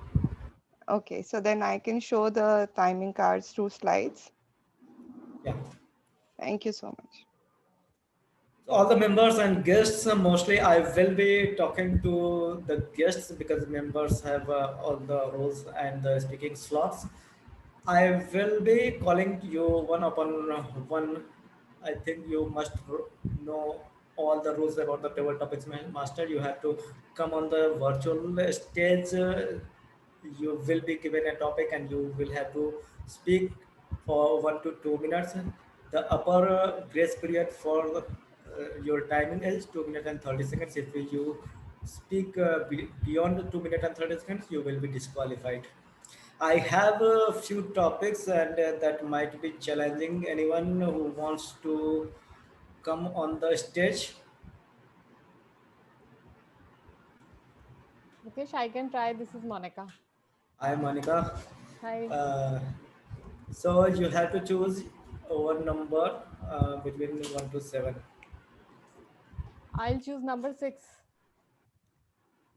Okay, so then I can show the timing cards through slides. Yeah. Thank you so much. So all the members and guests, mostly I will be talking to the guests because members have all the roles and the speaking slots. I will be calling you one upon one. I think you must know all the rules about the table topics master. You have to come on the virtual stage. You will be given a topic and you will have to speak for 1 to 2 minutes. The upper grace period for your timing is 2 minutes and 30 seconds. If you speak beyond 2 minutes and 30 seconds, you will be disqualified. I have a few topics and that might be challenging anyone who wants to come on the stage. Mukesh, I can try. This is Monica. Hi, Monica. Hi. Uh, so you have to choose one number between 1 to 7. I'll choose number 6.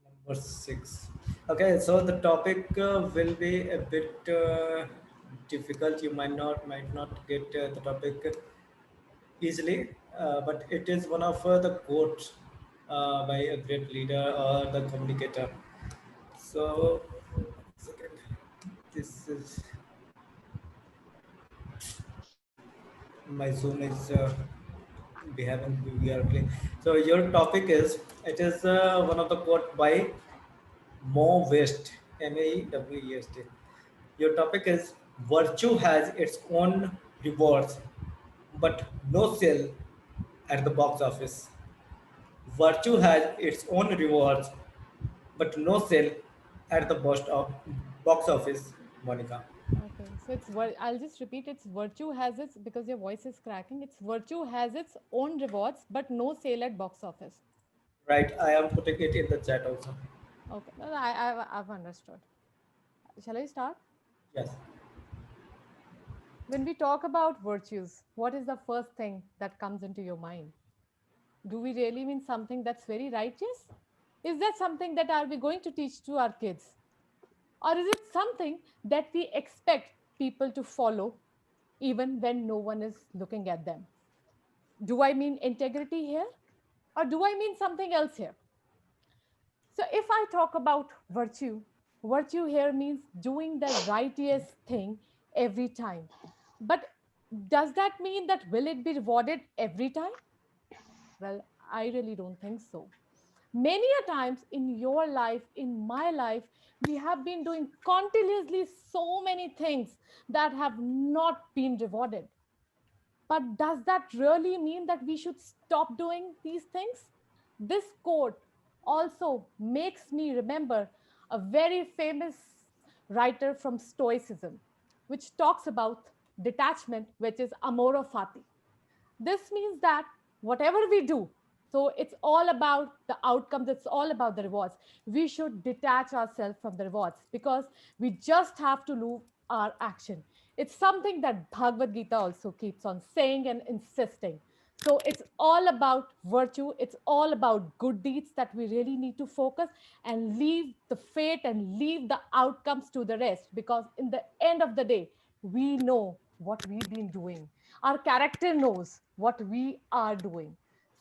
Number 6. Okay, so the topic will be a bit difficult. You might not get the topic easily, but it is one of the quotes by a great leader or the communicator. So, second, this is my Zoom is we are playing. So your topic is it is one of the quote by Mo West, Mawest. Your topic is virtue has its own rewards, but no sale at the box office. Virtue has its own rewards, but no sale at the box office, Monica. Okay. So I'll just repeat. It's virtue has its, because your voice is cracking. It's virtue has its own rewards, but no sale at box office. Right, I am putting it in the chat also. Okay. No, no, I've understood. Shall I start? Yes. When we talk about virtues, what is the first thing that comes into your mind? Do we really mean something that's very righteous? Is that something that are we going to teach to our kids? Or is it something that we expect people to follow even when no one is looking at them? Do I mean integrity here? Or do I mean something else here? So, if I talk about virtue, virtue here means doing the righteous thing every time. But does that mean that will it be rewarded every time? Well, I really don't think so. Many a times in your life, in my life, we have been doing continuously so many things that have not been rewarded. But does that really mean that we should stop doing these things? This quote also makes me remember a very famous writer from Stoicism, which talks about detachment, which is amor fati. This means that whatever we do, So it's all about the outcomes. It's all about the rewards. We should detach ourselves from the rewards because we just have to do our action. It's something that Bhagavad Gita also keeps on saying and insisting. So it's all about virtue. It's all about good deeds that we really need to focus and leave the fate and leave the outcomes to the rest. Because in the end of the day, we know what we've been doing. Our character knows what we are doing.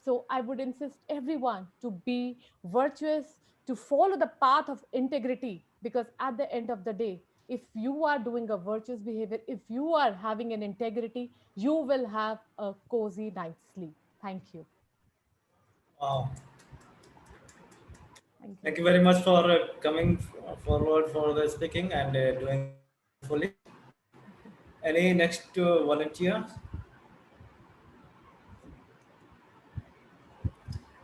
So I would insist everyone to be virtuous, to follow the path of integrity, because at the end of the day, if you are doing a virtuous behavior, if you are having an integrity, you will have a cozy night's sleep. Thank you. Wow. Thank you. Thank you very much for coming forward for the speaking and doing wonderfully. Any next volunteer?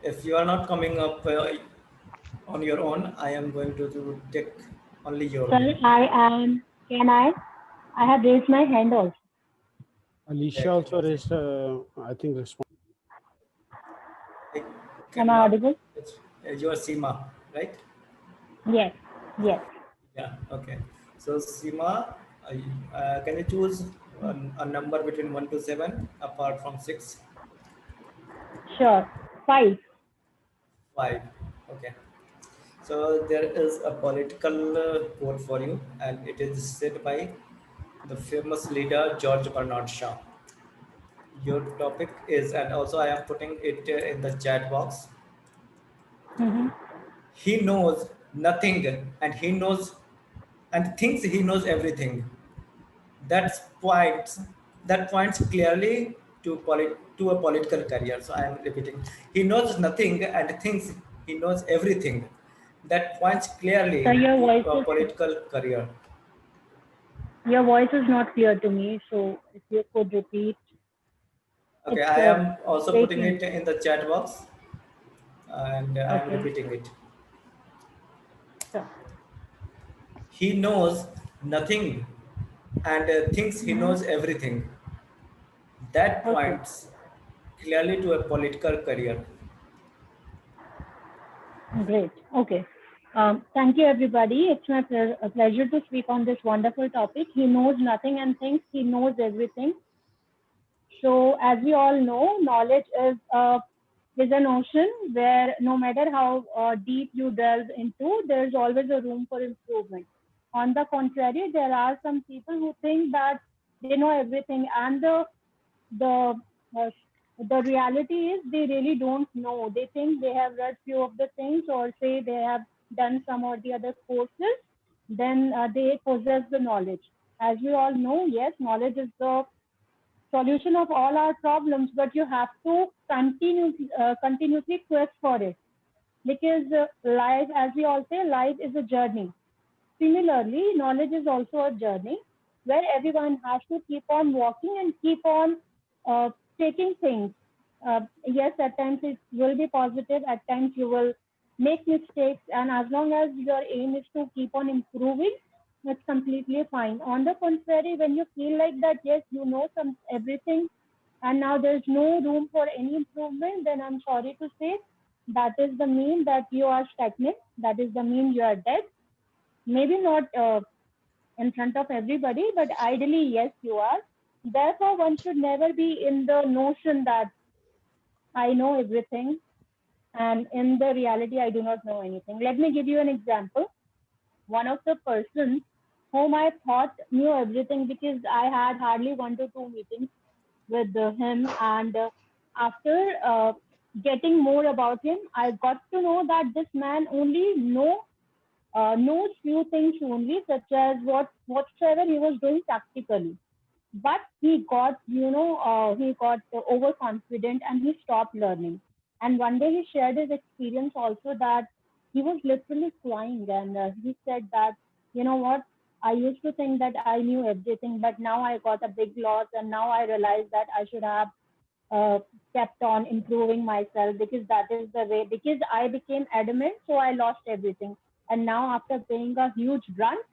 If you are not coming up on your own, I am going to take only your Sir, name. I am. Can I? I have raised my hand also. Alicia Yeah, also raised, I think, response. Am I audible? You are Seema, right? Yes. Yes. Yeah. Okay. So Seema, can you choose a number between 1 to 7 apart from 6? Sure. 5. 5. Okay. So there is a political quote for you, and it is said by the famous leader George Bernard Shaw. Your topic is, and also I am putting it in the chat box. He knows nothing, and he knows and thinks he knows everything. That's points that points clearly to a political career. So I am repeating: he knows nothing and thinks he knows everything. That points clearly So to a political career. your voice is not clear to me. So if you could repeat. Okay, It's, I am also putting breaking. it in the chat box, and I am Okay. repeating it. Sure. He knows nothing and thinks he knows everything. That Okay. points clearly to a political career. Great. Okay. Thank you, everybody. It's my a pleasure to speak on this wonderful topic. He knows nothing and thinks he knows everything. So, as we all know, knowledge is an ocean where no matter how deep you delve into, there's always a room for improvement. On the contrary, there are some people who think that they know everything, and the uh, the reality is they really don't know. They think they have read few of the things, or say they have done some or the other courses, then they possess the knowledge. As we all know, yes, knowledge is the solution of all our problems, but you have to continuously quest for it, because life, as we all say, life is a journey. Similarly, knowledge is also a journey where everyone has to keep on walking and keep on taking things. Yes, at times it will be positive, at times you will make mistakes, and as long as your aim is to keep on improving, that's completely fine. On the contrary, when you feel like that, yes, you know everything, and now there's no room for any improvement, then I'm sorry to say that is the mean that you are stagnant. That is the mean you are dead. Maybe not in front of everybody, but ideally, yes, you are. Therefore, one should never be in the notion that I know everything, and in the reality, I do not know anything. Let me give you an example. One of the persons whom I thought knew everything, because I had hardly 1 to 2 meetings with him, and after getting more about him, I got to know that this man only knows few things only, such as whatsoever he was doing practically. But he got, he got overconfident and he stopped learning. And one day he shared his experience also, that he was literally crying, and he said that, you know what, I used to think that I knew everything, but now I got a big loss, and now I realized that I should have kept on improving myself, because that is the way, because I became adamant, so I lost everything. And now, after paying a huge brunt,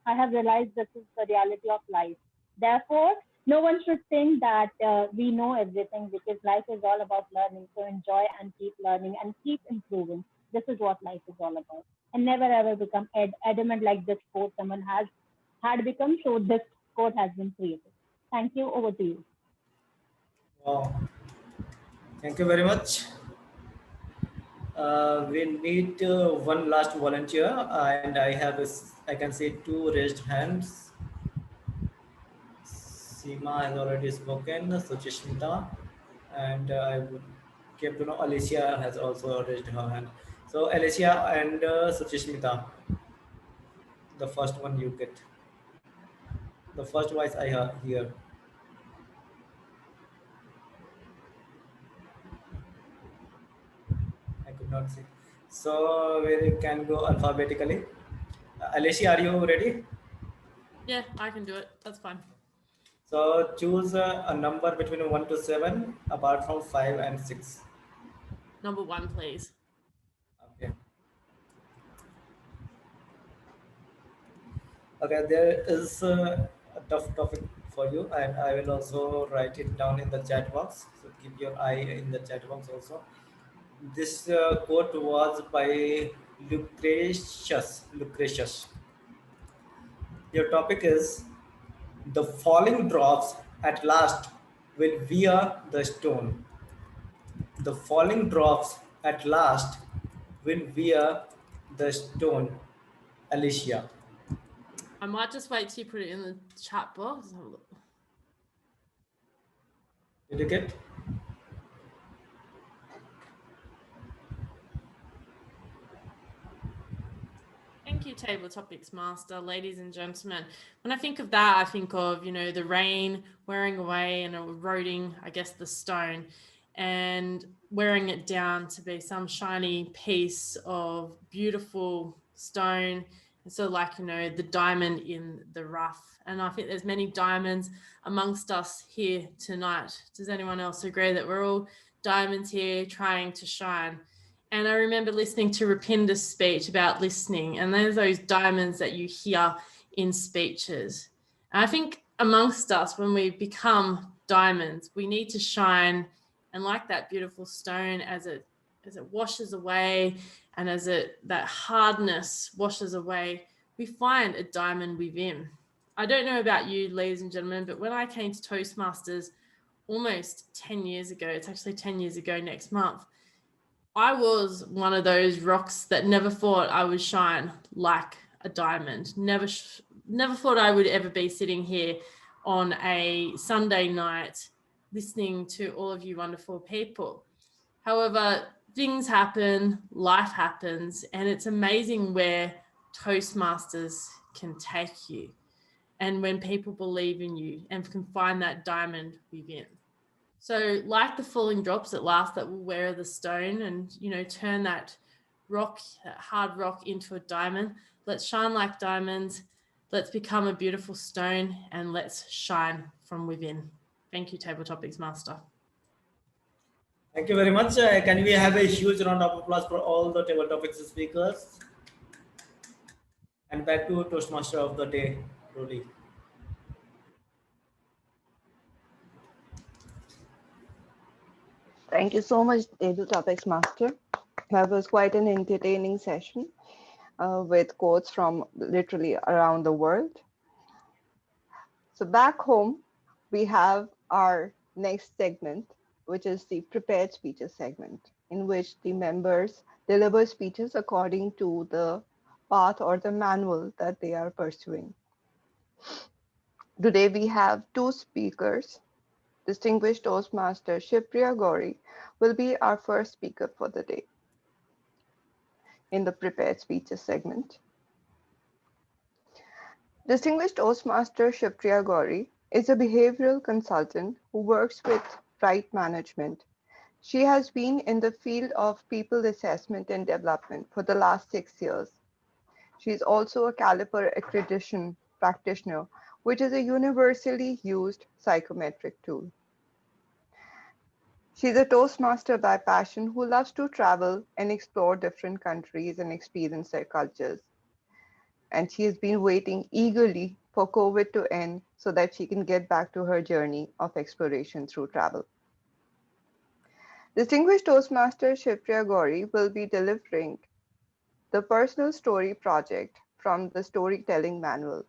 I have realized this is the reality of life. Therefore, no one should think that we know everything, because life is all about learning. So enjoy and keep learning and keep improving. This is what life is all about. And never ever become adamant like this quote someone had become. So this quote has been created. Thank you. Over to you. Wow. Thank you very much. We need one last volunteer, and I can see two raised hands. Seema has already spoken, Suchishmita, and I would came to know Alicia has also raised her hand. So Alicia and Suchishmita, the first one you get. The first voice I hear. I could not see. So we can go alphabetically. Alicia, are you ready? Yeah, I can do it. That's fine. So choose a number between 1 to 7 apart from 5 and 6. Number 1, please. Okay. Okay, there is a tough topic for you, and I will also write it down in the chat box. So keep your eye in the chat box also. This quote was by Lucretius. Lucretius. Your topic is: the falling drops at last will wear the stone. The falling drops at last will wear the stone. Alicia. I might just wait till you put it in the chat box. Did you get? Thank you, Table Topics Master, ladies and gentlemen. When I think of that, I think of, you know, the rain wearing away and eroding, I guess, the stone and wearing it down to be some shiny piece of beautiful stone. It's sort of like, you know, the diamond in the rough. And I think there's many diamonds amongst us here tonight. Does anyone else agree that we're all diamonds here trying to shine? And I remember listening to Rapinder's speech about listening, and there's those diamonds that you hear in speeches. And I think amongst us, when we become diamonds, we need to shine, and like that beautiful stone, as it washes away and as that hardness washes away, we find a diamond within. I don't know about you, ladies and gentlemen, but when I came to Toastmasters almost 10 years ago, it's actually 10 years ago next month, I was one of those rocks that never thought I would shine like a diamond. Never thought I would ever be sitting here on a Sunday night listening to all of you wonderful people. However, things happen, life happens, and it's amazing where Toastmasters can take you and when people believe in you and can find that diamond within. So like the falling drops at last that will wear the stone and, you know, turn that rock, that hard rock into a diamond. Let's shine like diamonds. Let's become a beautiful stone and let's shine from within. Thank you, Table Topics Master. Thank you very much. Can we have a huge round of applause for all the Table Topics speakers? And back to Toastmaster of the day, Rudy. Thank you so much, Table Topics Master. That was quite an entertaining session with quotes from literally around the world. So back home, we have our next segment, which is the prepared speeches segment, in which the members deliver speeches according to the path or the manual that they are pursuing. Today, we have two speakers. Distinguished Toastmaster Shivpriya Gauri will be our first speaker for the day in the prepared speeches segment. Distinguished Toastmaster Shivpriya Gauri is a behavioral consultant who works with right management. She has been in the field of people assessment and development for the last 6 years. She is also a Caliper accreditation practitioner, which is a universally used psychometric tool. She's a Toastmaster by passion who loves to travel and explore different countries and experience their cultures. And she has been waiting eagerly for COVID to end so that she can get back to her journey of exploration through travel. Distinguished Toastmaster Shivpriya Gauri will be delivering the personal story project from the storytelling manual.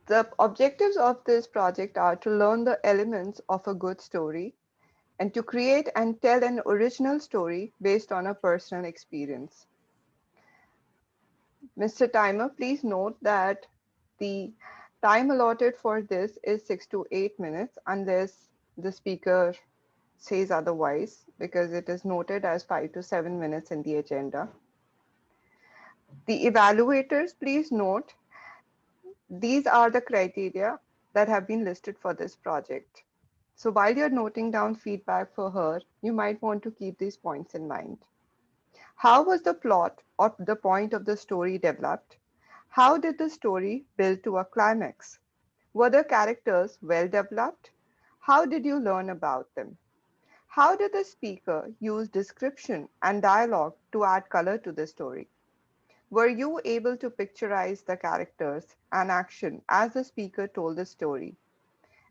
The objectives of this project are to learn the elements of a good story and to create and tell an original story based on a personal experience. Mr. Timer, please note that the time allotted for this is 6 to 8 minutes unless the speaker says otherwise, because it is noted as 5 to 7 minutes in the agenda. The evaluators, please note, these are the criteria that have been listed for this project. So while you're noting down feedback for her, you might want to keep these points in mind. How was the plot or the point of the story developed? How did the story build to a climax? Were the characters well developed? How did you learn about them? How did the speaker use description and dialogue to add color to the story? Were you able to picturize the characters and action as the speaker told the story?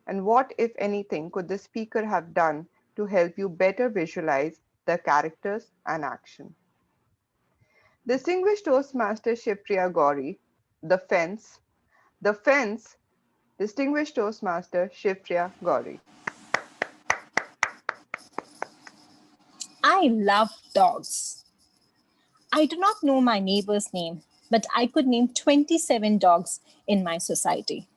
And what, if anything, could the speaker have done to help you better visualize the characters and action? Distinguished Toastmaster Shivpriya Gauri, the fence, Distinguished Toastmaster Shivpriya Gauri. I love dogs. I do not know my neighbor's name, but I could name 27 dogs in my society.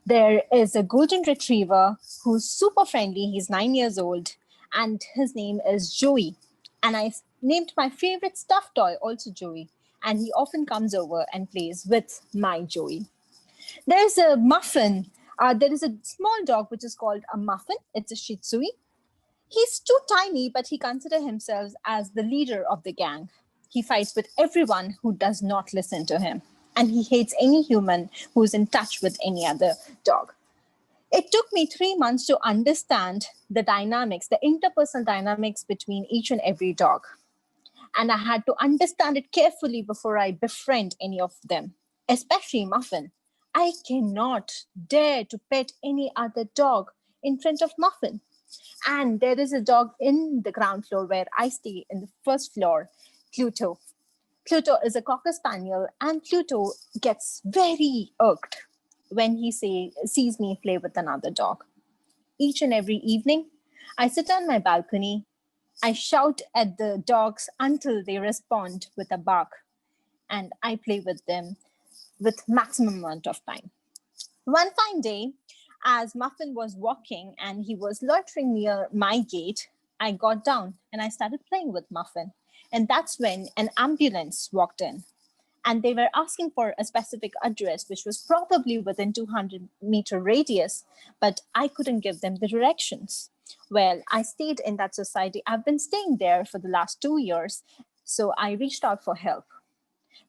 There is a golden retriever who's super friendly. He's 9 years old, and his name is Joey. And I named my favorite stuffed toy also Joey, and he often comes over and plays with my Joey. There's a muffin. There is a small dog which is called a muffin. It's a Shih Tzu. He's too tiny, but he considers himself as the leader of the gang. He fights with everyone who does not listen to him, and he hates any human who's in touch with any other dog. It took me 3 months to understand the dynamics, the interpersonal dynamics between each and every dog. And I had to understand it carefully before I befriend any of them, especially Muffin. I cannot dare to pet any other dog in front of Muffin. And there is a dog in the ground floor where I stay in the first floor, Pluto. Pluto is a Cocker Spaniel, and Pluto gets very irked when he sees me play with another dog. Each and every evening, I sit on my balcony, I shout at the dogs until they respond with a bark, and I play with them with maximum amount of time. One fine day, as Muffin was walking and he was loitering near my gate, I got down and I started playing with Muffin. And that's when an ambulance walked in. And they were asking for a specific address, which was probably within 200-meter radius, but I couldn't give them the directions. Well, I stayed in that society. I've been staying there for the last 2 years, so I reached out for help.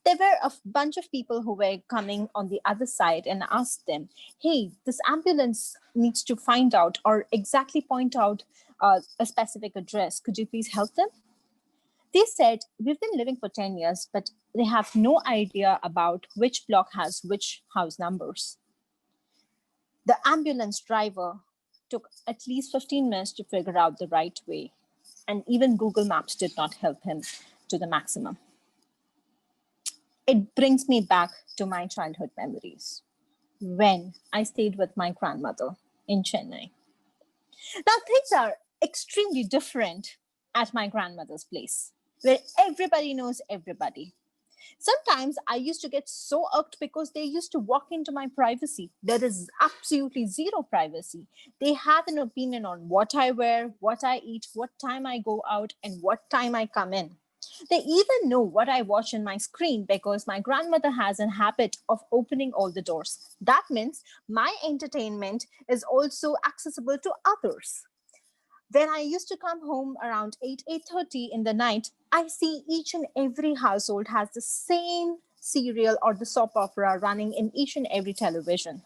There were a bunch of people who were coming on the other side and asked them, hey, this ambulance needs to find out or exactly point out a specific address. Could you please help them? They said, we've been living for 10 years, but they have no idea about which block has which house numbers. The ambulance driver took at least 15 minutes to figure out the right way. And even Google Maps did not help him to the maximum. It brings me back to my childhood memories when I stayed with my grandmother in Chennai. Now, things are extremely different at my grandmother's place, where everybody knows everybody. Sometimes I used to get so irked because they used to walk into my privacy. There is absolutely zero privacy. They have an opinion on what I wear, what I eat, what time I go out, and what time I come in. They even know what I watch in my screen because my grandmother has a habit of opening all the doors. That means my entertainment is also accessible to others. When I used to come home around 8:30 in the night, I see each and every household has the same serial or the soap opera running in each and every television.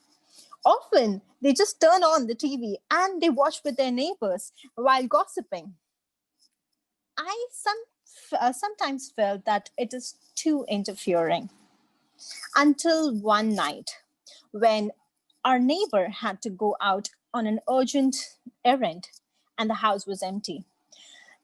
Often, they just turn on the TV and they watch with their neighbors while gossiping. I sometimes felt that it is too interfering. Until one night when our neighbor had to go out on an urgent errand and the house was empty.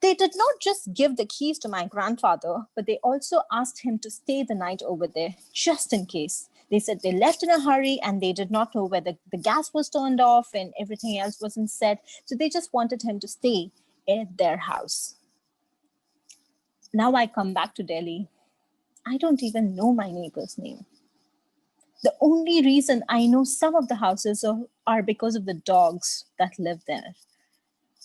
They did not just give the keys to my grandfather, but they also asked him to stay the night over there, just in case. They said they left in a hurry and they did not know whether the gas was turned off and everything else wasn't set. So they just wanted him to stay at their house. Now I come back to Delhi. I don't even know my neighbor's name. The only reason I know some of the houses are because of the dogs that live there.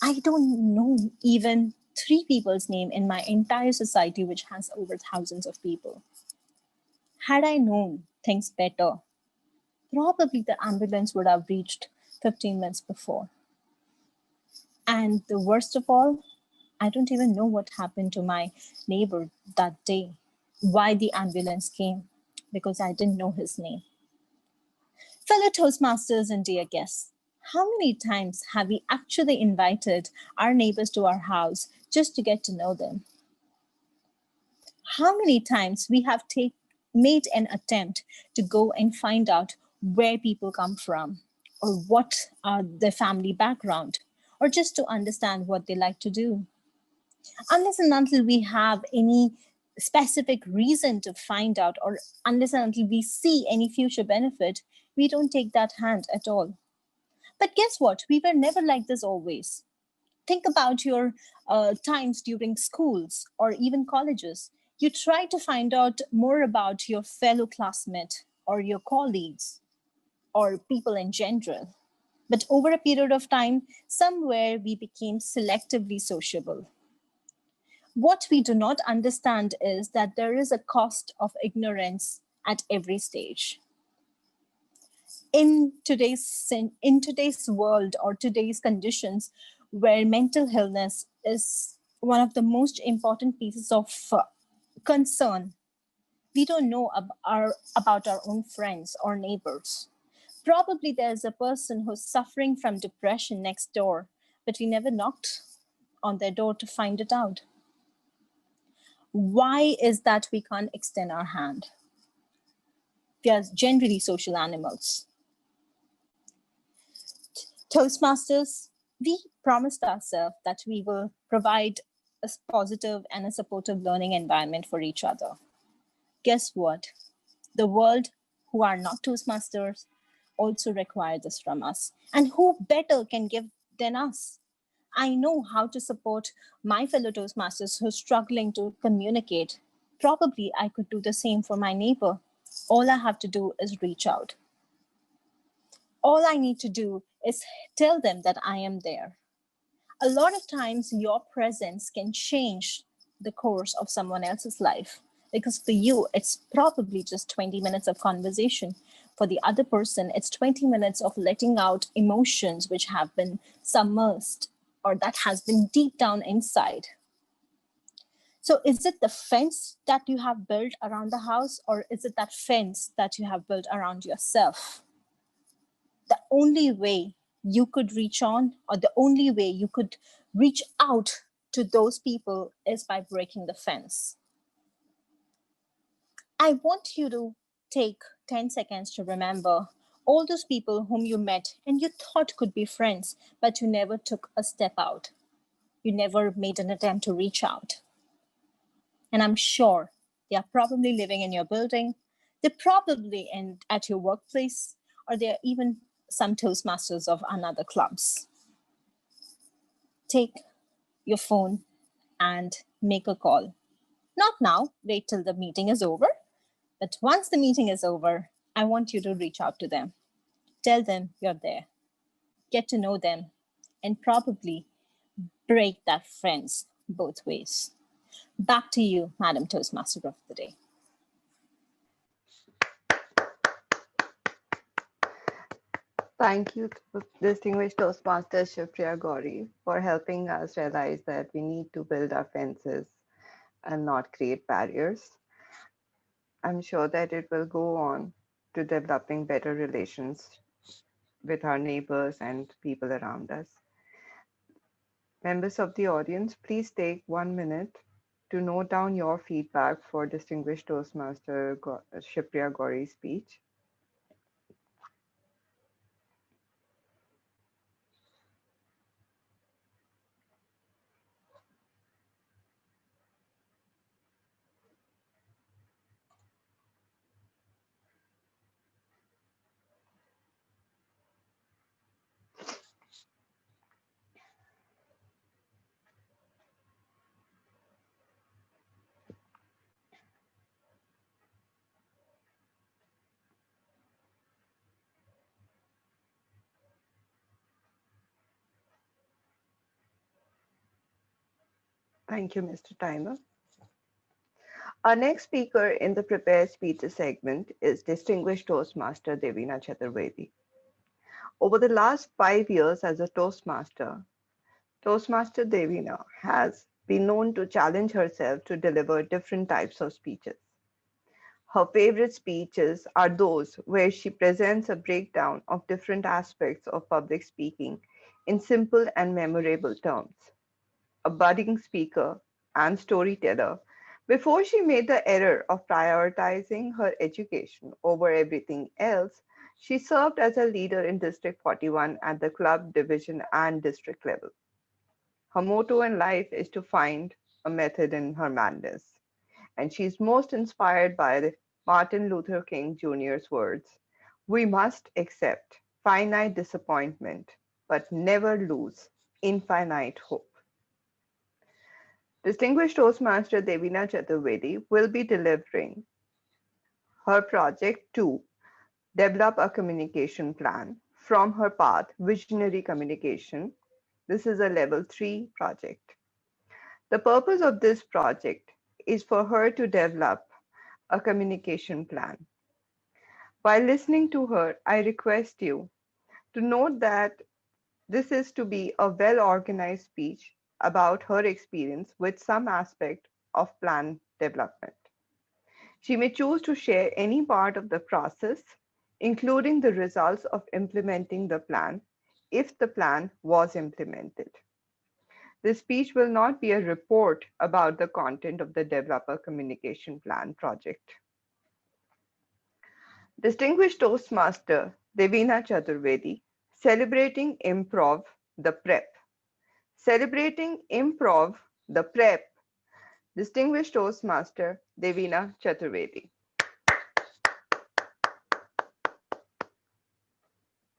I don't know even 3 people's name in my entire society, which has over thousands of people. Had I known things better, probably the ambulance would have reached 15 minutes before. And the worst of all, I don't even know what happened to my neighbor that day, why the ambulance came, because I didn't know his name. Fellow Toastmasters and dear guests, how many times have we actually invited our neighbors to our house just to get to know them? How many times we have made an attempt to go and find out where people come from or what are their family background, or just to understand what they like to do? Unless and until we have any specific reason to find out, or unless and until we see any future benefit, we don't take that hand at all. But guess what? We were never like this always. Think about your times during schools or even colleges. You try to find out more about your fellow classmate or your colleagues or people in general. But over a period of time, somewhere we became selectively sociable. What we do not understand is that there is a cost of ignorance at every stage. In today's world or today's conditions, where mental illness is one of the most important pieces of concern, we don't know about our own friends or neighbors. Probably there's a person who's suffering from depression next door, but we never knocked on their door to find it out. Why is that we can't extend our hand? We are generally social animals. Toastmasters, we promised ourselves that we will provide a positive and a supportive learning environment for each other. Guess what? The world who are not Toastmasters also require this from us. And who better can give than us? I know how to support my fellow Toastmasters who are struggling to communicate. Probably I could do the same for my neighbor. All I have to do is reach out. All I need to do is tell them that I am there. A lot of times your presence can change the course of someone else's life, because for you, it's probably just 20 minutes of conversation. For the other person, it's 20 minutes of letting out emotions which have been submersed or that has been deep down inside. So is it the fence that you have built around the house, or is it that fence that you have built around yourself? The only way you could reach on, or the only way you could reach out to those people, is by breaking the fence. I want you to take 10 seconds to remember all those people whom you met and you thought could be friends, but you never took a step out. You never made an attempt to reach out. And I'm sure they are probably living in your building. They're probably at your workplace, or they're even some Toastmasters of another clubs. Take your phone and make a call. Not now, wait till the meeting is over. But once the meeting is over, I want you to reach out to them. Tell them you're there. Get to know them, and probably break that fence both ways. Back to you, Madam Toastmaster of the Day. Thank you, distinguished Toastmaster Shivpriya Gauri, for helping us realize that we need to build our fences and not create barriers. I'm sure that it will go on to developing better relations with our neighbors and people around us. Members of the audience, please take 1 minute to note down your feedback for distinguished Toastmaster Shipriya Gauri's speech. Thank you, Mr. Timer. Our next speaker in the prepared speeches segment is distinguished Toastmaster Devina Chaturvedi. Over the last 5 years as a Toastmaster, Toastmaster Devina has been known to challenge herself to deliver different types of speeches. Her favorite speeches are those where she presents a breakdown of different aspects of public speaking in simple and memorable terms. A budding speaker and storyteller, before she made the error of prioritizing her education over everything else, she served as a leader in District 41 at the club, division, and district level. Her motto in life is to find a method in her madness, and she's most inspired by Martin Luther King Jr.'s words, "We must accept finite disappointment, but never lose infinite hope." Distinguished Toastmaster Devina Chaturvedi will be delivering her project to develop a communication plan from her path, Visionary Communication. This is a level 3 project. The purpose of this project is for her to develop a communication plan. While listening to her, I request you to note that this is to be a well-organized speech about her experience with some aspect of plan development. She may choose to share any part of the process, including the results of implementing the plan, if the plan was implemented. This speech will not be a report about the content of the Developer Communication Plan project. Distinguished Toastmaster Devina Chaturvedi, celebrating improv, the prep. Celebrating improv, the prep. Distinguished Toastmaster Devina Chaturvedi.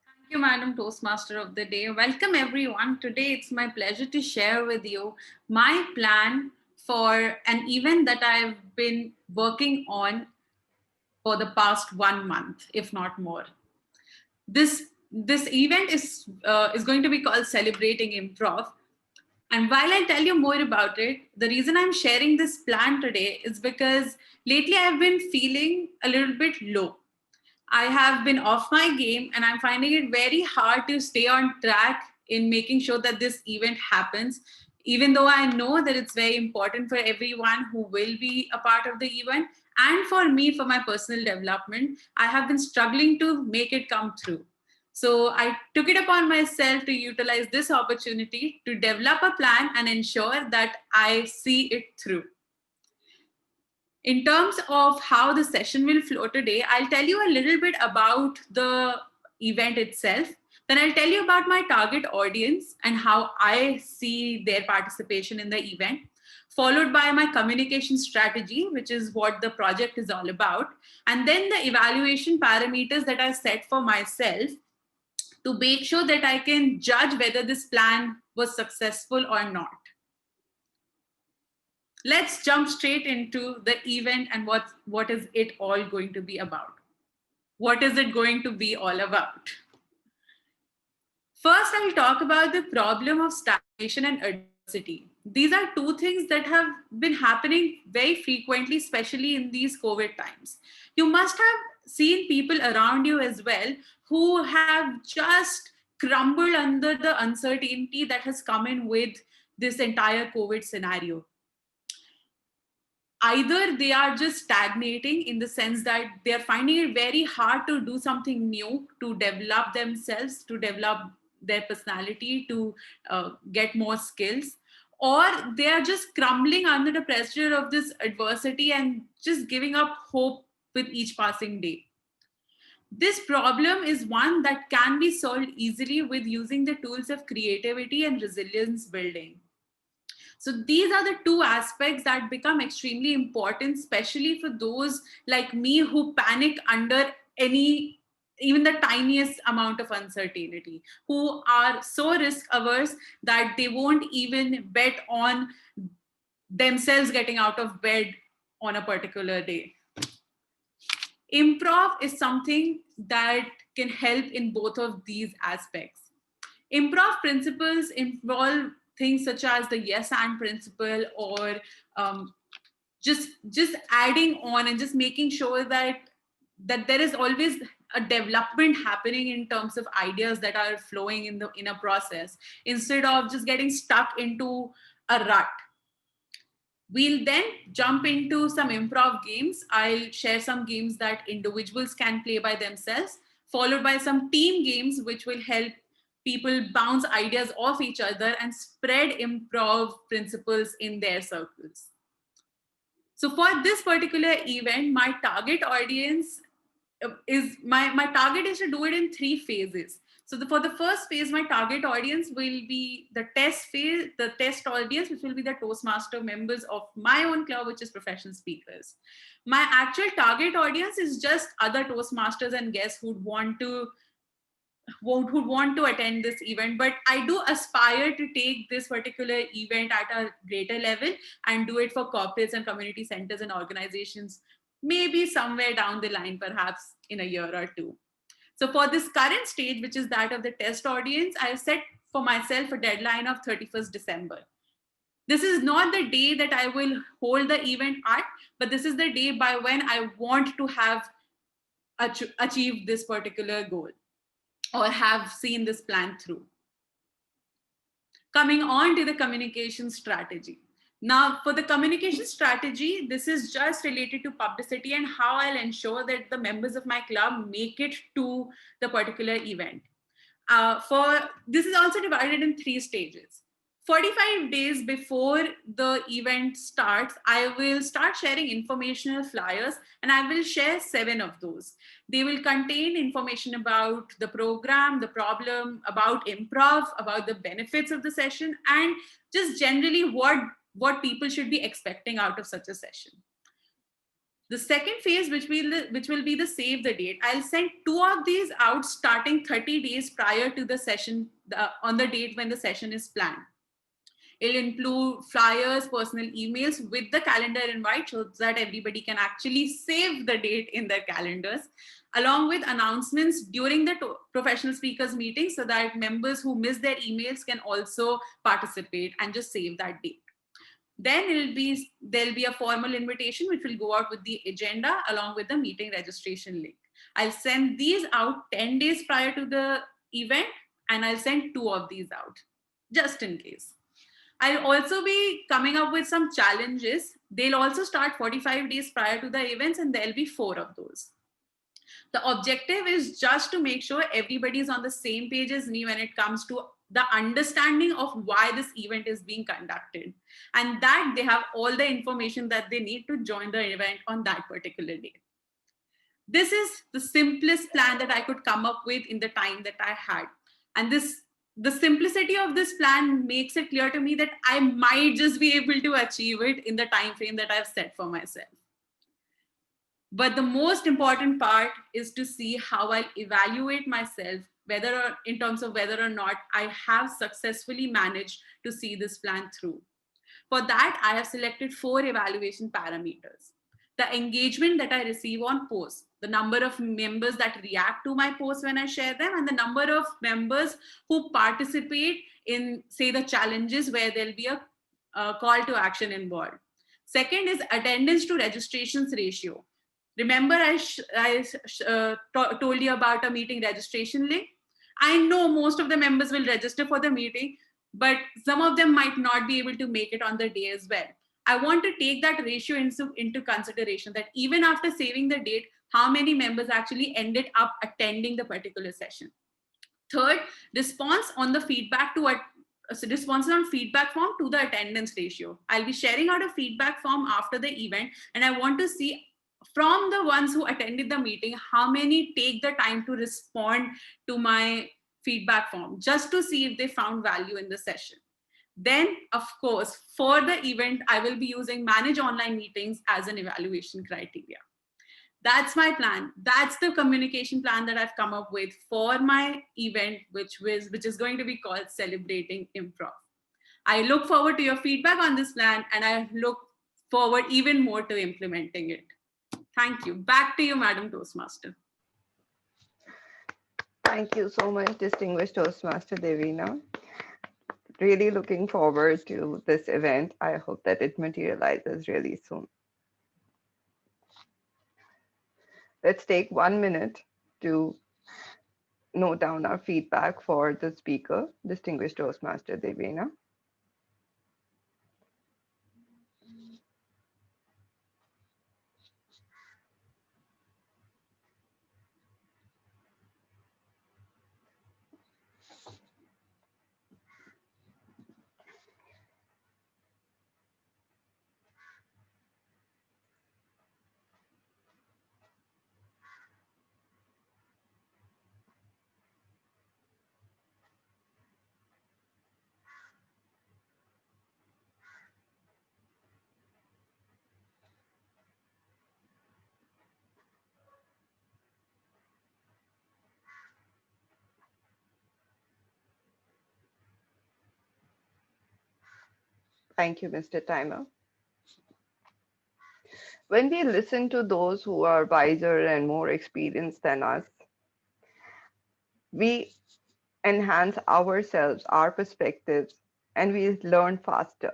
Thank you, Madam Toastmaster of the Day. Welcome, everyone. Today, it's my pleasure to share with you my plan for an event that I've been working on for the past 1 month, if not more. This event is going to be called Celebrating Improv. And while I tell you more about it, the reason I'm sharing this plan today is because lately I've been feeling a little bit low. I have been off my game and I'm finding it very hard to stay on track in making sure that this event happens, even though I know that it's very important for everyone who will be a part of the event. And for me, for my personal development, I have been struggling to make it come through. So I took it upon myself to utilize this opportunity to develop a plan and ensure that I see it through. In terms of how the session will flow today, I'll tell you a little bit about the event itself. Then I'll tell you about my target audience and how I see their participation in the event, followed by my communication strategy, which is what the project is all about, and then the evaluation parameters that I set for myself to make sure that I can judge whether this plan was successful or not. Let's jump straight into the event and what is it all going to be about. What is it going to be all about? First, I'll talk about the problem of stagnation and adversity. These are two things that have been happening very frequently, especially in these COVID times. You must have seen people around you as well who have just crumbled under the uncertainty that has come in with this entire COVID scenario. Either they are just stagnating in the sense that they're finding it very hard to do something new, to develop themselves, to develop their personality, to get more skills, or they are just crumbling under the pressure of this adversity and just giving up hope with each passing day. This problem is one that can be solved easily with using the tools of creativity and resilience building. So these are the two aspects that become extremely important, especially for those like me who panic under even the tiniest amount of uncertainty, who are so risk averse that they won't even bet on themselves getting out of bed on a particular day. Improv is something that can help in both of these aspects. Improv principles involve things such as the yes and principle, or just adding on and just making sure that there is always a development happening in terms of ideas that are flowing in a process, instead of just getting stuck into a rut. We'll then jump into some improv games. I'll share some games that individuals can play by themselves, followed by some team games, which will help people bounce ideas off each other and spread improv principles in their circles. So for this particular event, my target audience my target is to do it in 3 phases. So for the first phase, my target audience will be the test phase, the test audience, which will be the Toastmaster members of my own club, which is professional speakers. My actual target audience is just other Toastmasters and guests who want to attend this event. But I do aspire to take this particular event at a greater level and do it for corporates and community centers and organizations, maybe somewhere down the line, perhaps in a year or two. So for this current stage, which is that of the test audience, I set for myself a deadline of 31st December. This is not the day that I will hold the event at, but this is the day by when I want to have achieved this particular goal or have seen this plan through. Coming on to the communication strategy. Now, for the communication strategy, this is just related to publicity and how I'll ensure that the members of my club make it to the particular event. This is also divided in 3 stages. 45 days before the event starts, I will start sharing informational flyers, and I will share 7 of those. They will contain information about the program, the problem, about improv, about the benefits of the session, and just generally what people should be expecting out of such a session. The second phase, which will be the save the date, I'll send 2 of these out starting 30 days prior to the session, on the date when the session is planned. It'll include flyers, personal emails with the calendar invite so that everybody can actually save the date in their calendars, along with announcements during the professional speakers meeting so that members who miss their emails can also participate and just save that date. Then there'll be a formal invitation which will go out with the agenda along with the meeting registration link. I'll send these out 10 days prior to the event, and I'll send 2 of these out just in case. I'll also be coming up with some challenges. They'll also start 45 days prior to the events, and there'll be 4 of those. The objective is just to make sure everybody is on the same page as me when it comes to the understanding of why this event is being conducted, and that they have all the information that they need to join the event on that particular day. This is the simplest plan that I could come up with in the time that I had. And the simplicity of this plan makes it clear to me that I might just be able to achieve it in the time frame that I've set for myself. But the most important part is to see how I'll evaluate myself, in terms of whether or not I have successfully managed to see this plan through. For that, I have selected 4 evaluation parameters. The engagement that I receive on posts, the number of members that react to my posts when I share them, and the number of members who participate in, say, the challenges where there'll be a call to action involved. Second is attendance to registrations ratio. Remember, I told you about a meeting registration link. I know most of the members will register for the meeting, but some of them might not be able to make it on the day as well. I want to take that ratio into consideration, that even after saving the date, how many members actually ended up attending the particular session. Third, response on the feedback to responses on feedback form to the attendance ratio. I'll be sharing out a feedback form after the event, and I want to see from the ones who attended the meeting, how many take the time to respond to my feedback form, just to see if they found value in the session. Then, of course, for the event, I will be using manage online meetings as an evaluation criteria. That's my plan. That's the communication plan that I've come up with for my event, which is going to be called Celebrating Improv. I look forward to your feedback on this plan, and I look forward even more to implementing it. Thank you. Back to you, Madam Toastmaster. Thank you so much, distinguished Toastmaster Devina. Really looking forward to this event. I hope that it materializes really soon. Let's take 1 minute to note down our feedback for the speaker, distinguished Toastmaster Devina. Thank you, Mr. Timer. When we listen to those who are wiser and more experienced than us, we enhance ourselves, our perspectives, and we learn faster.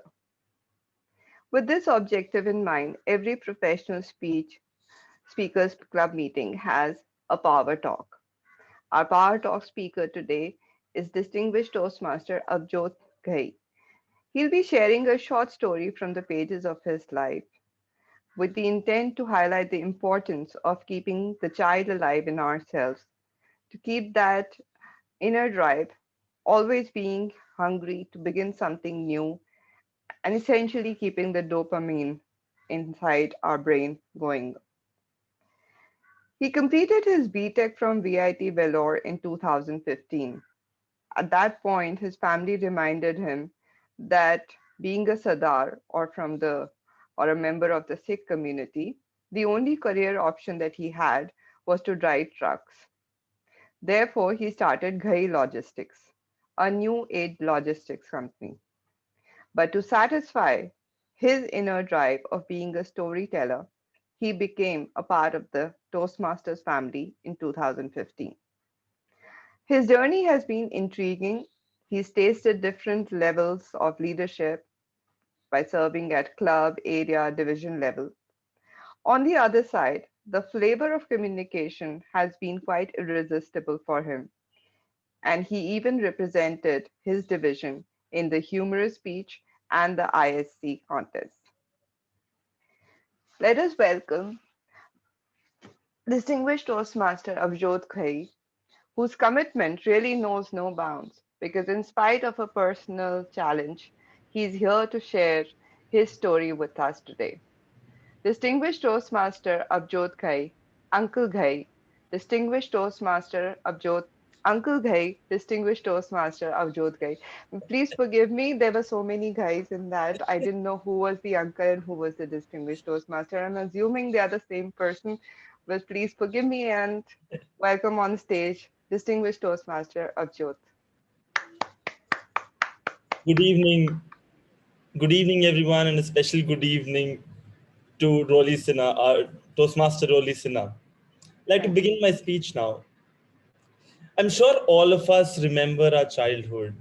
With this objective in mind, every professional speakers club meeting has a power talk. Our power talk speaker today is distinguished Toastmaster Avjot Ghai. He'll be sharing a short story from the pages of his life with the intent to highlight the importance of keeping the child alive in ourselves, to keep that inner drive, always being hungry to begin something new, and essentially keeping the dopamine inside our brain going. He completed his BTech from VIT Vellore in 2015. At that point, his family reminded him that being a Sardar or a member of the Sikh community, the only career option that he had was to drive trucks. Therefore, he started Ghai Logistics, a new age logistics company. But to satisfy his inner drive of being a storyteller, he became a part of the Toastmasters family in 2015. His journey has been intriguing. He's tasted different levels of leadership by serving at club, area, division level. On the other side, the flavor of communication has been quite irresistible for him, and he even represented his division in the humorous speech and the ISC contest. Let us welcome distinguished Toastmaster Avjot Ghai, whose commitment really knows no bounds, because in spite of a personal challenge, he's here to share his story with us today. Distinguished Toastmaster Avjot Ghai, Uncle Ghai, Distinguished Toastmaster Avjot, Uncle Ghai, Distinguished Toastmaster Avjot Ghai. Please forgive me, there were so many guys in that. I didn't know who was the uncle and who was the Distinguished Toastmaster. I'm assuming they are the same person, but please forgive me and welcome on stage, Distinguished Toastmaster Avjot. Good evening. Good evening, everyone, and a special good evening to Rolly Sinha, Toastmaster Rolly Sinha. I'd like to begin my speech now. I'm sure all of us remember our childhood.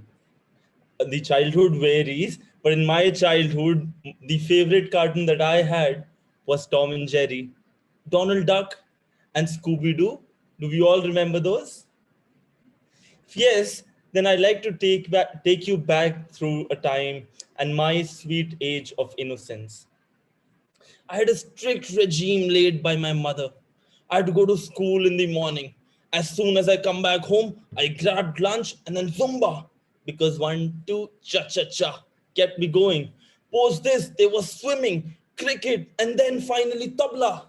The childhood varies, but in my childhood, the favorite cartoon that I had was Tom and Jerry, Donald Duck, and Scooby-Doo. Do we all remember those? If yes, then I'd like to take you back through a time and my sweet age of innocence. I had a strict regime laid by my mother. I had to go to school in the morning. As soon as I come back home, I grabbed lunch and then Zumba. because 1, 2, cha-cha-cha kept me going. Post this, they were swimming, cricket, and then finally tabla.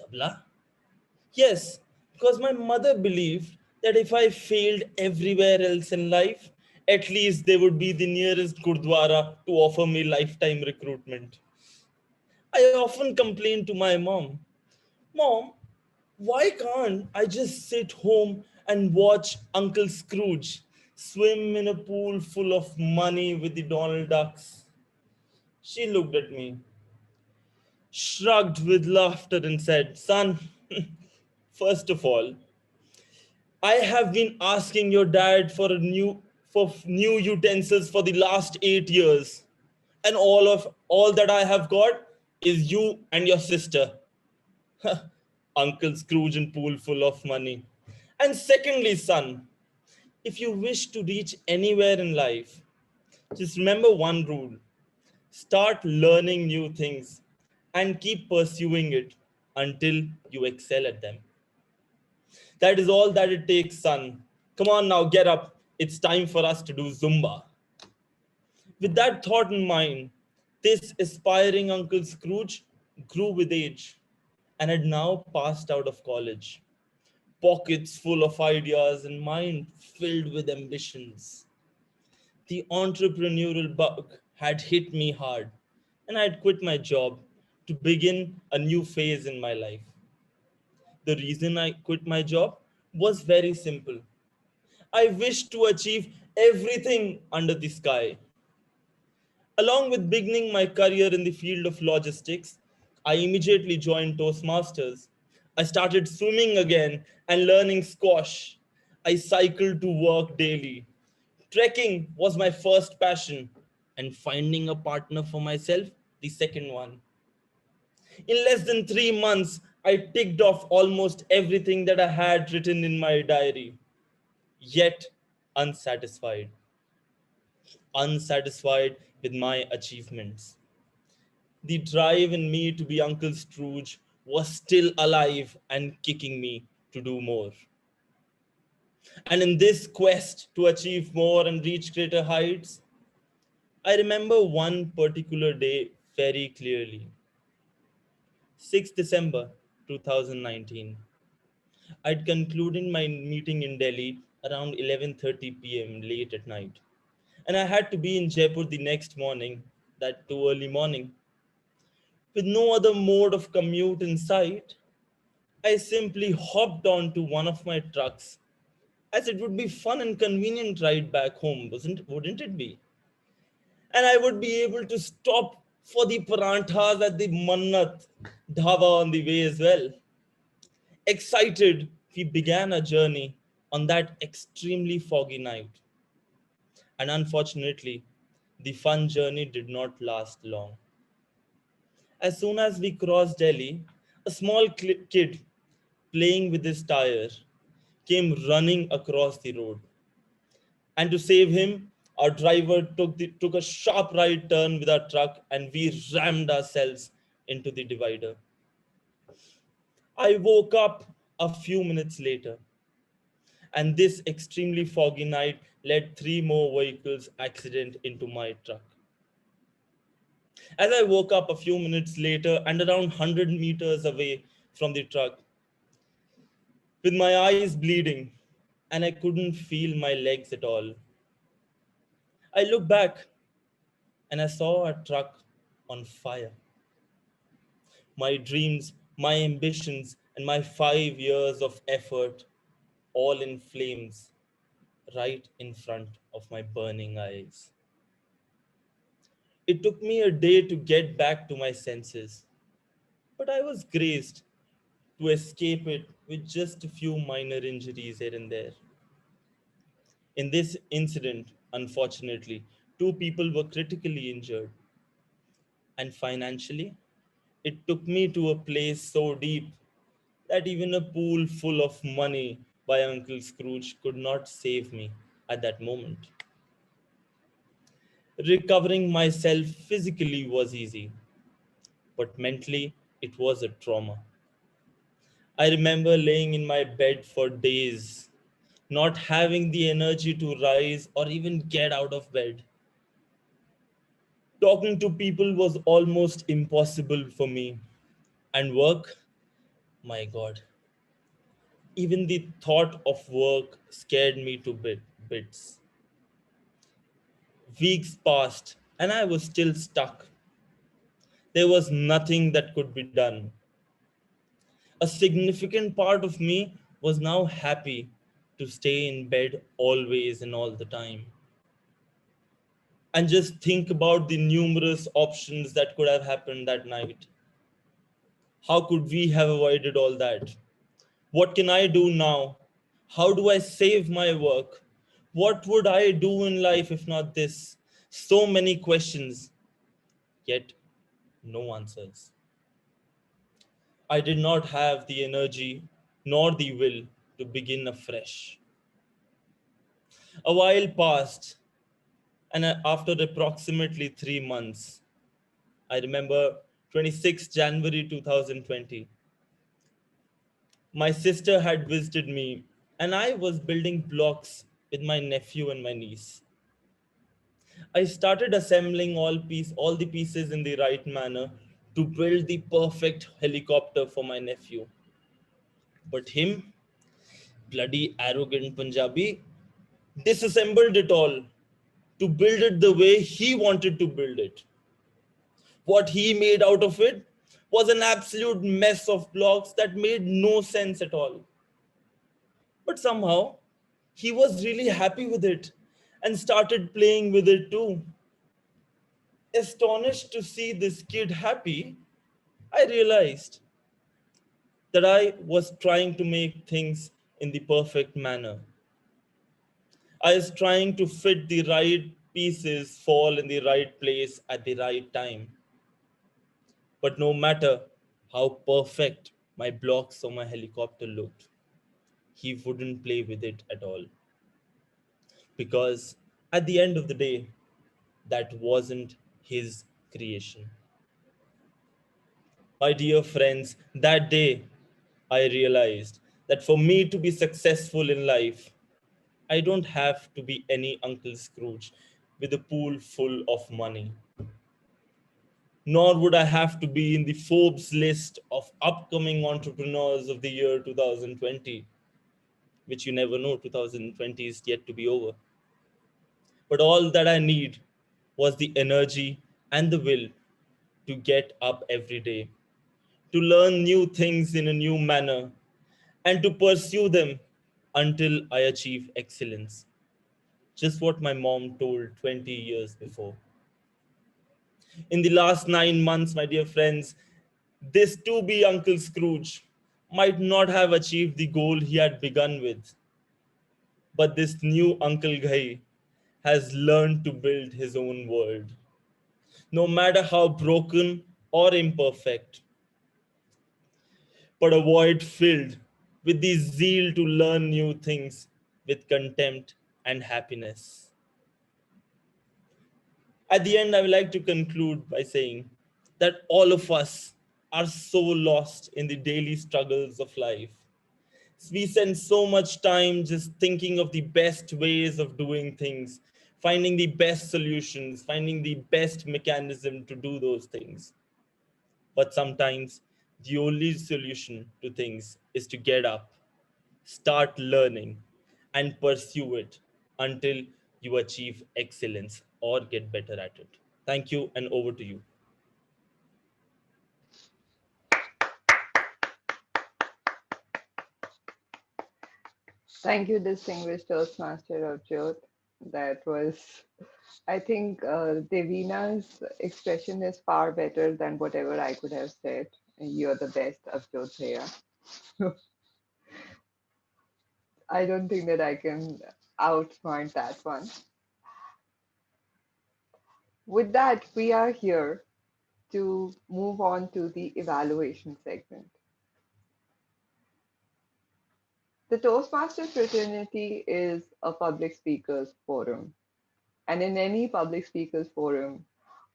Tabla? Yes, because my mother believed that if I failed everywhere else in life, at least they would be the nearest Gurdwara to offer me lifetime recruitment. I often complained to my mom, Mom, why can't I just sit home and watch Uncle Scrooge swim in a pool full of money with the Donald Ducks? She looked at me, shrugged with laughter, and said, Son, first of all, I have been asking your dad for new utensils for the last 8 years, and all that I have got is you and your sister. Uncle Scrooge and pool full of money. And secondly, son, if you wish to reach anywhere in life, just remember one rule. Start learning new things and keep pursuing it until you excel at them. That is all that it takes, son. Come on now, get up. It's time for us to do Zumba. With that thought in mind, this aspiring Uncle Scrooge grew with age and had now passed out of college. Pockets full of ideas and mind filled with ambitions. The entrepreneurial bug had hit me hard, and I had quit my job to begin a new phase in my life. The reason I quit my job was very simple. I wished to achieve everything under the sky. Along with beginning my career in the field of logistics, I immediately joined Toastmasters. I started swimming again and learning squash. I cycled to work daily. Trekking was my first passion, and finding a partner for myself, the second one. In less than 3 months, I ticked off almost everything that I had written in my diary, yet unsatisfied. Unsatisfied with my achievements. The drive in me to be Uncle Scrooge was still alive and kicking me to do more. And in this quest to achieve more and reach greater heights, I remember one particular day very clearly. 6th December 2019. I'd concluded my meeting in Delhi around 11:30 p.m. late at night. And I had to be in Jaipur the next morning, that too early morning. With no other mode of commute in sight, I simply hopped onto one of my trucks, as it would be fun and convenient ride back home, wouldn't it be? And I would be able to stop for the paranthas at the Mannat dhaba on the way as well. Excited, we began a journey on that extremely foggy night. And unfortunately, the fun journey did not last long. As soon as we crossed Delhi, a small kid playing with his tire came running across the road. And to save him, our driver took a sharp right turn with our truck and we rammed ourselves into the divider. I woke up a few minutes later, and this extremely foggy night led 3 more vehicles accident into my truck. As I woke up a few minutes later and around 100 meters away from the truck, with my eyes bleeding, and I couldn't feel my legs at all, I looked back and I saw a truck on fire. My dreams, my ambitions, and my 5 years of effort all in flames right in front of my burning eyes. It took me a day to get back to my senses, but I was graced to escape it with just a few minor injuries here and there. In this incident, unfortunately, 2 people were critically injured, and financially, it took me to a place so deep that even a pool full of money by Uncle Scrooge could not save me at that moment. Recovering myself physically was easy, but mentally, it was a trauma. I remember laying in my bed for days, not having the energy to rise or even get out of bed. Talking to people was almost impossible for me. And work, my God, even the thought of work scared me to bits. Weeks passed and I was still stuck. There was nothing that could be done. A significant part of me was now happy to stay in bed always and all the time. And just think about the numerous options that could have happened that night. How could we have avoided all that? What can I do now? How do I save my work? What would I do in life if not this? So many questions, yet no answers. I did not have the energy nor the will to begin afresh. A while passed, and after approximately 3 months, I remember 26 January 2020, my sister had visited me and I was building blocks with my nephew and my niece. I started assembling all the pieces in the right manner to build the perfect helicopter for my nephew. But him, bloody arrogant Punjabi, disassembled it all to build it the way he wanted to build it. What he made out of it was an absolute mess of blocks that made no sense at all. But somehow, he was really happy with it and started playing with it too. Astonished to see this kid happy, I realized that I was trying to make things in the perfect manner. I was trying to fit the right pieces fall in the right place at the right time. But no matter how perfect my blocks or my helicopter looked, he wouldn't play with it at all. Because at the end of the day, that wasn't his creation. My dear friends, that day I realized that for me to be successful in life, I don't have to be any Uncle Scrooge with a pool full of money. Nor would I have to be in the Forbes list of upcoming entrepreneurs of the year 2020, which you never know, 2020 is yet to be over. But all that I need was the energy and the will to get up every day, to learn new things in a new manner, and to pursue them until I achieve excellence. Just what my mom told 20 years before. In the last 9 months, my dear friends, this to be Uncle Scrooge might not have achieved the goal he had begun with. But this new Uncle Ghai has learned to build his own world. No matter how broken or imperfect, but a void filled with the zeal to learn new things with contempt and happiness. At the end, I would like to conclude by saying that all of us are so lost in the daily struggles of life. We spend so much time just thinking of the best ways of doing things, finding the best solutions, finding the best mechanism to do those things. But sometimes the only solution to things is to get up, start learning, and pursue it until you achieve excellence or get better at it. Thank you, and over to you. Thank you, distinguished Toastmaster Avjot. That was, I think, Devina's expression is far better than whatever I could have said. You're the best, Avjot Bhaiya. I don't think that I can outsmart that one. With that, we are here to move on to the evaluation segment. The Toastmaster fraternity is a public speakers forum. And in any public speakers forum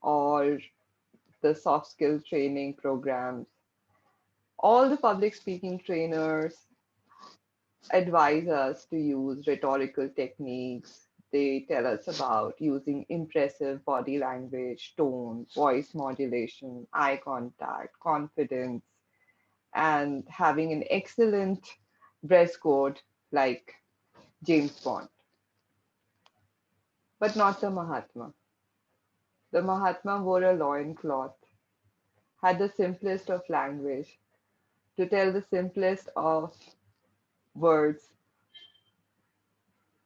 or the soft skill training programs, all the public speaking trainers advise us to use rhetorical techniques. They tell us about using impressive body language, tone, voice modulation, eye contact, confidence, and having an excellent dress code like James Bond. But not the Mahatma. The Mahatma wore a loincloth, had the simplest of language, to tell the simplest of words.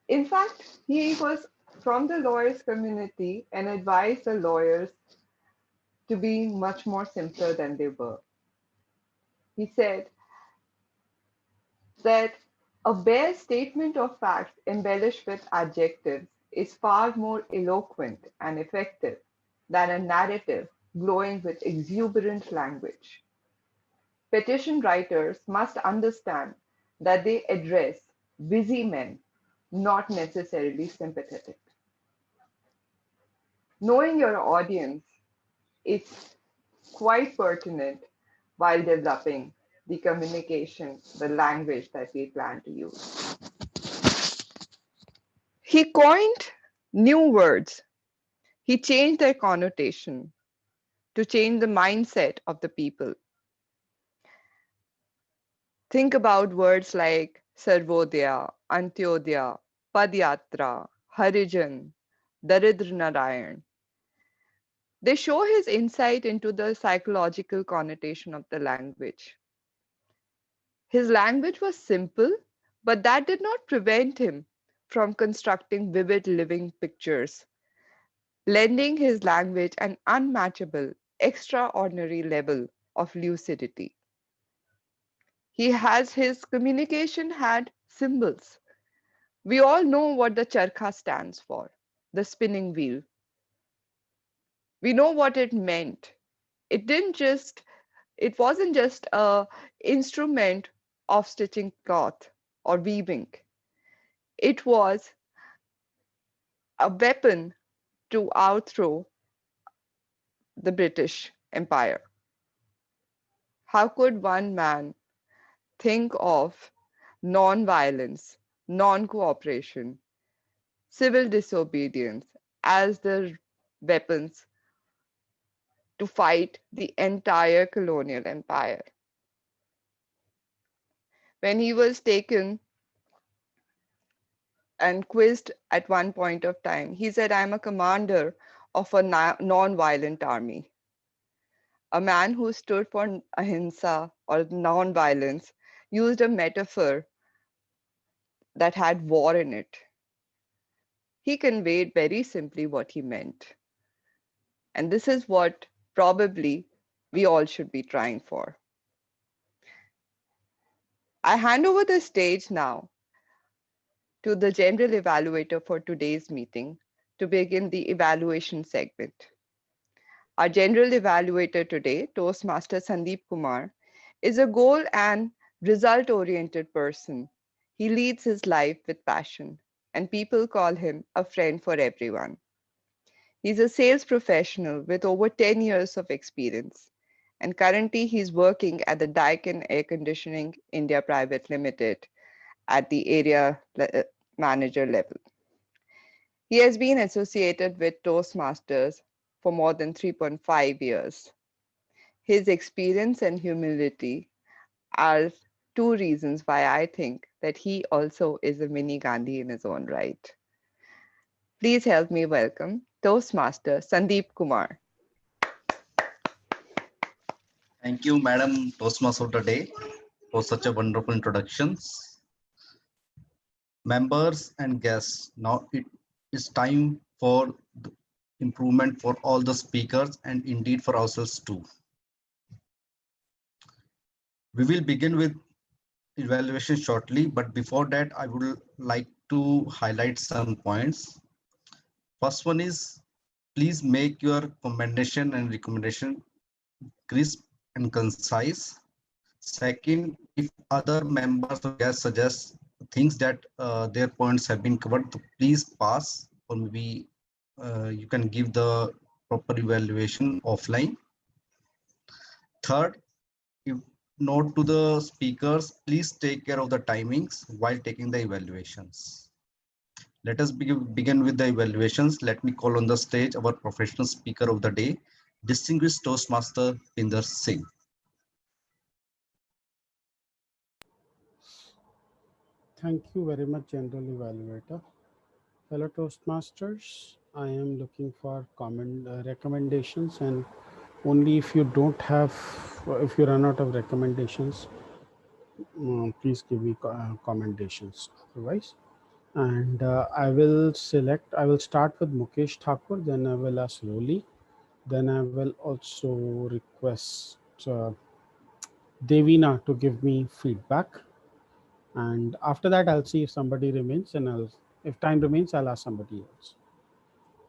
In fact, he was from the lawyers community and advised the lawyers to be much more simpler than they were. He said that a bare statement of facts embellished with adjectives is far more eloquent and effective than a narrative glowing with exuberant language. Petition writers must understand that they address busy men, not necessarily sympathetic. Knowing your audience is quite pertinent while developing the communication, the language that we plan to use. He coined new words. He changed their connotation to change the mindset of the people. Think about words like Sarvodaya, Antyodaya, Padyatra, Harijan, Daridra Narayan. They show his insight into the psychological connotation of the language. His language was simple, but that did not prevent him from constructing vivid living pictures, lending his language an unmatchable, extraordinary level of lucidity. His communication had symbols. We all know what the charkha stands for, the spinning wheel. We know what it meant. It wasn't just a instrument of stitching cloth or weaving. It was a weapon to overthrow the British Empire. How could one man think of non-violence, non-cooperation, civil disobedience as the weapons to fight the entire colonial empire? When he was taken and quizzed at one point of time, he said, "I'm a commander of a non-violent army." A man who stood for ahimsa or non-violence used a metaphor that had war in it. He conveyed very simply what he meant. And this is what probably we all should be trying for. I hand over the stage now to the general evaluator for today's meeting to begin the evaluation segment. Our general evaluator today, Toastmaster Sandeep Kumar, is a goal and result-oriented person. He leads his life with passion, and people call him a friend for everyone. He's a sales professional with over 10 years of experience, and currently he's working at the Daikin Air Conditioning India Private Limited at the area manager level. He has been associated with Toastmasters for more than 3.5 years. His experience and humility are two reasons why I think that he also is a mini Gandhi in his own right. Please help me welcome Toastmaster Sandeep Kumar. Thank you, Madam Toastmaster of the Day, for such a wonderful introductions. Members and guests, now it is time for the improvement for all the speakers and indeed for ourselves too. We will begin with evaluation shortly, but before that, I would like to highlight some points. First one is, please make your commendation and recommendation crisp and concise. Second, if other members or guests suggest things that their points have been covered, please pass, or maybe you can give the proper evaluation offline. Third, if note to the speakers, please take care of the timings while taking the evaluations. Let us begin with the evaluations. Let me call on the stage our professional speaker of the day, distinguished Toastmaster Pinder Singh. Thank you very much, General Evaluator. Fellow Toastmasters, I am looking for recommendations, and only if you don't have, if you run out of recommendations, please give me commendations otherwise. And I will start with Mukesh Thakur, then I will ask Roli, then I will also request Devina to give me feedback. And after that, I'll see if somebody remains, and if time remains, I'll ask somebody else.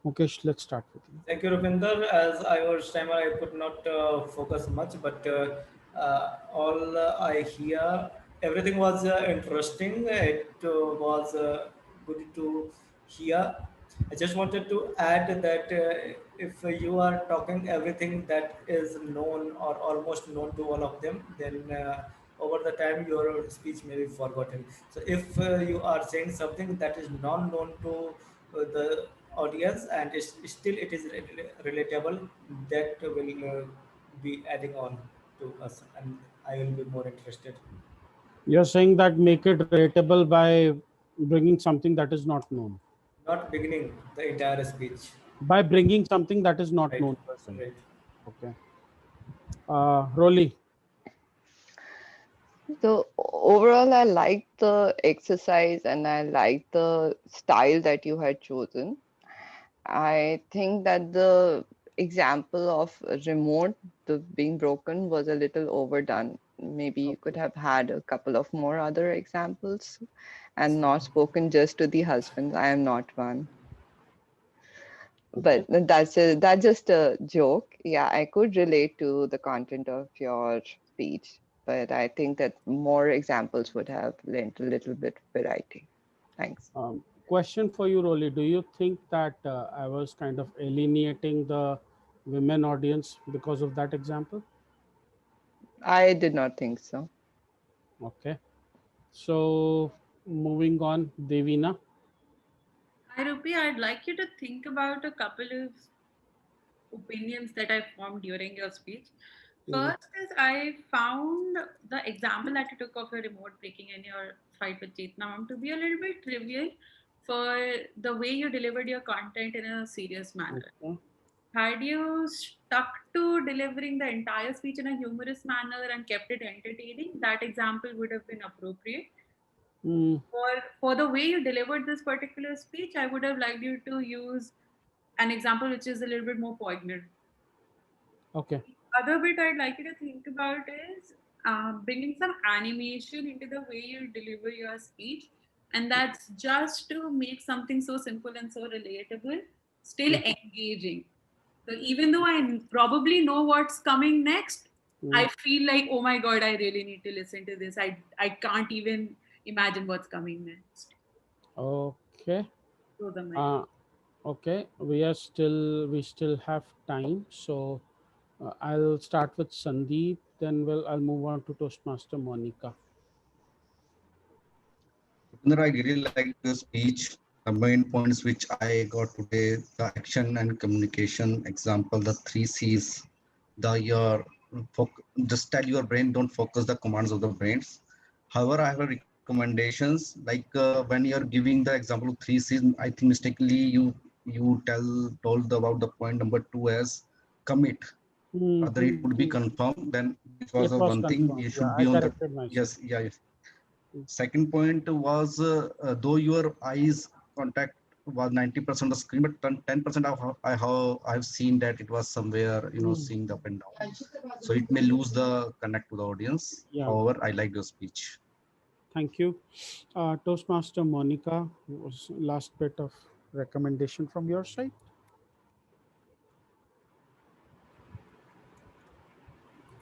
Mukesh, let's start with you. Thank you, Rupinder. As I was timer, I could not focus much, but all I hear, everything was interesting. It was good to hear. I just wanted to add that if you are talking everything that is known or almost known to all of them, then over the time your speech may be forgotten. So if you are saying something that is non-known to the audience and still it is relatable, that will be adding on to us, and I will be more interested. You're saying that make it relatable by bringing something that is not known. Not beginning the entire speech. By bringing something that is not Right. known person. Right. Okay. Roli. So overall, I like the exercise and I like the style that you had chosen. I think that the example of remote being broken was a little overdone. Maybe you could have had a couple of more other examples and not spoken just to the husband. I am not one. But that's just a joke. Yeah, I could relate to the content of your speech, but I think that more examples would have lent a little bit variety. Thanks. Question for you, Roli. Do you think that I was kind of alienating the women audience because of that example? I did not think so. Okay. So moving on, Devina. Hi, Rupi. I'd like you to think about a couple of opinions that I formed during your speech. First is I found the example that you took of your remote breaking and your fight with Chetna Ma'am to be a little bit trivial for the way you delivered your content in a serious manner. Okay. Had you stuck to delivering the entire speech in a humorous manner and kept it entertaining, that example would have been appropriate. For the way you delivered this particular speech, I would have liked you to use an example which is a little bit more poignant. Okay. Other bit I'd like you to think about is bringing some animation into the way you deliver your speech, and that's just to make something so simple and so relatable still engaging. So even though I probably know what's coming next, I feel like, oh my god, I really need to listen to this. I can't even imagine what's coming next. Okay. Those are my Okay, we still have time, so I'll start with Sandeep, then I'll move on to Toastmaster Monica. I really like the speech. The main points which I got today: the action and communication example, the 3 C's, just tell your brain, don't focus the commands of the brains. However, I have recommendations, like when you're giving the example of 3 C's, I think mistakenly you told about the point number 2 as commit. Whether it would be confirmed, then it was one thing you should be on the yes. Second point was though your eyes contact was 90% of the screen, but 10% of I've seen that it was somewhere, seeing the up and down. So it may lose the connect to the audience. Yeah. However, I like your speech. Thank you. Toastmaster Monica, was last bit of recommendation from your side?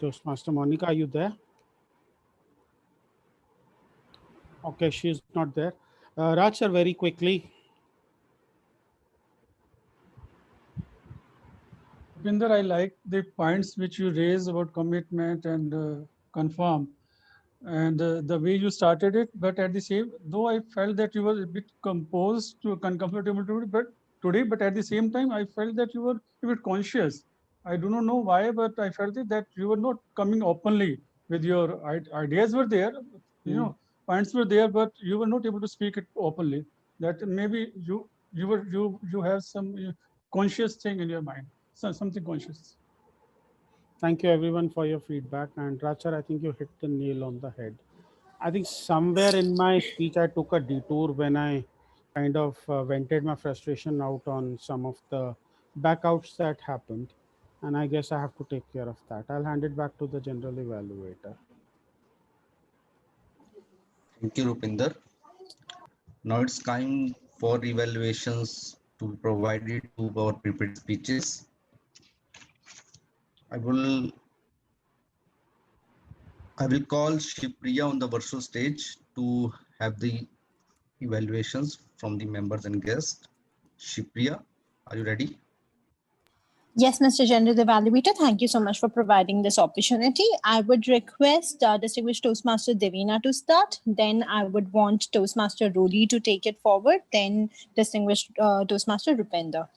Toastmaster Monica, are you there? Okay, she's not there. Raj sir, very quickly. Rupinder, I like the points which you raise about commitment and confirm. And the way you started it, but at the same, though I felt that you were a bit composed to uncomfortable to it, but today, but at the same time, I felt that you were a bit conscious. I do not know why, but I felt it that you were not coming openly with your ideas were there, you know, points were there, but you were not able to speak it openly. That maybe you have some conscious thing in your mind, something conscious. Thank you everyone for your feedback. And Rachar, I think you hit the nail on the head. I think somewhere in my speech, I took a detour when I kind of vented my frustration out on some of the backouts that happened. And I guess I have to take care of that. I'll hand it back to the general evaluator. Thank you, Rupinder. Now it's time for evaluations to be provided to our prepared speeches. I will call Shipriya on the virtual stage to have the evaluations from the members and guests. Shipriya, are you ready? Yes, Mr. General Evaluator, thank you so much for providing this opportunity. I would request distinguished Toastmaster Devina to start. Then I would want Toastmaster Roli to take it forward. Then distinguished Toastmaster Rupinder.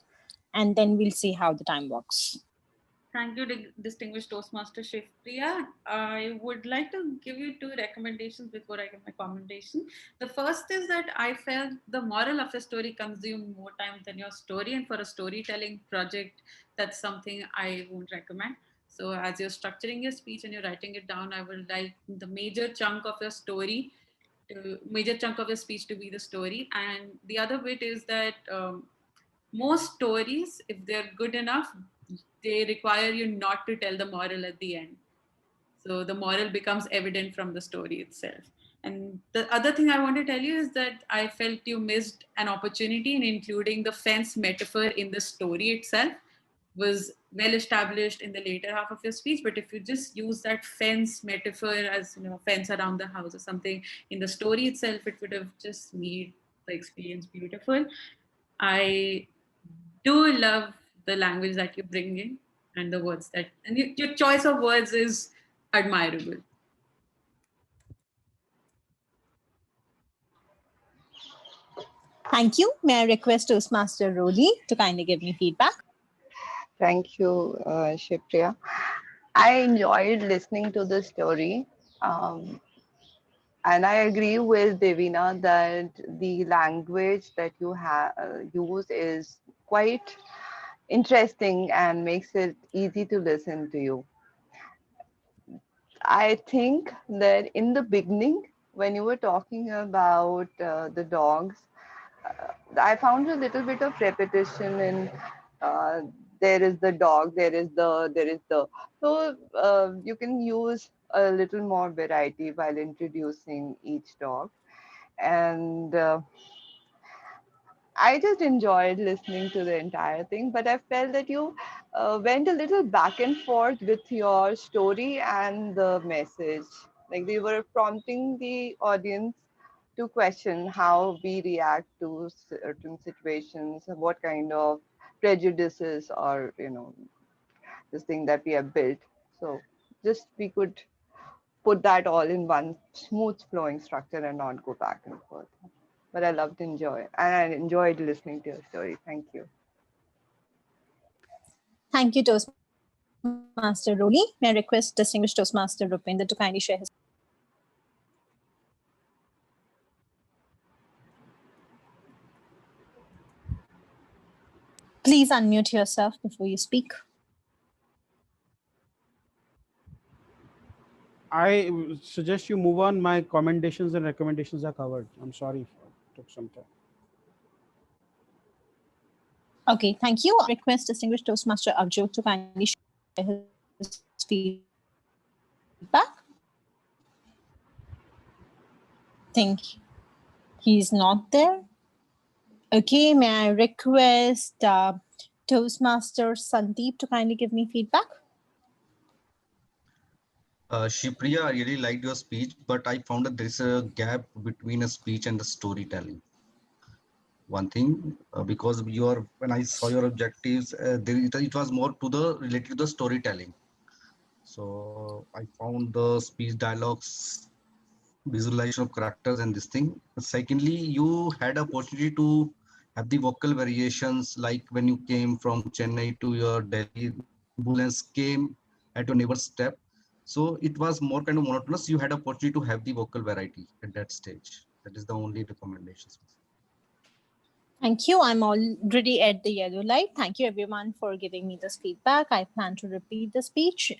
And then we'll see how the time works. Thank you, distinguished Toastmaster Shipriya. I would like to give you two recommendations before I give my commendation. The first is that I felt the moral of a story consumed more time than your story, and for a storytelling project, that's something I won't recommend. So as you're structuring your speech and you're writing it down, I would like the major chunk of your story, major chunk of your speech to be the story. And the other bit is that most stories, if they're good enough, they require you not to tell the moral at the end. So the moral becomes evident from the story itself. And the other thing I want to tell you is that I felt you missed an opportunity in including the fence metaphor in the story itself. Was well established in the later half of your speech, but if you just use that fence metaphor as, you know, fence around the house or something in the story itself, it would have just made the experience beautiful. I do love the language that you bring in and the words that, and your choice of words is admirable. Thank you. May I request Toastmaster Roli to kindly give me feedback? Thank you, Shipriya. I enjoyed listening to the story. And I agree with Devina that the language that you use is quite interesting and makes it easy to listen to you. I think that in the beginning, when you were talking about the dogs, I found a little bit of repetition in there is the dog, there is the. So you can use a little more variety while introducing each dog. And I just enjoyed listening to the entire thing, but I felt that you went a little back and forth with your story and the message. Like they were prompting the audience to question how we react to certain situations, what kind of prejudices or, you know, this thing that we have built. So just we could put that all in one smooth flowing structure and not go back and forth. But I enjoyed listening to your story. Thank you. Thank you, Toastmaster Roli. May I request distinguished Toastmaster Rupinder to kindly share his. Please unmute yourself before you speak. I suggest you move on. My commendations and recommendations are covered. I'm sorry if I took some time. Okay, thank you. I request distinguished Toastmaster Avjot to kindly share his feedback. Think he's not there. Okay, may I request Toastmaster Sandeep to kindly give me feedback? Shipriya, I really liked your speech, but I found that there is a gap between a speech and the storytelling. One thing, because when I saw your objectives, it was more to the related to the storytelling. So I found the speech dialogues, visualization of characters and this thing. Secondly, you had opportunity to have the vocal variations, like when you came from Chennai to your Delhi, ambulance came at your neighbor's step. So it was more kind of monotonous. You had opportunity to have the vocal variety at that stage. That is the only recommendations. Thank you. I'm already at the yellow light. Thank you everyone for giving me this feedback. I plan to repeat the speech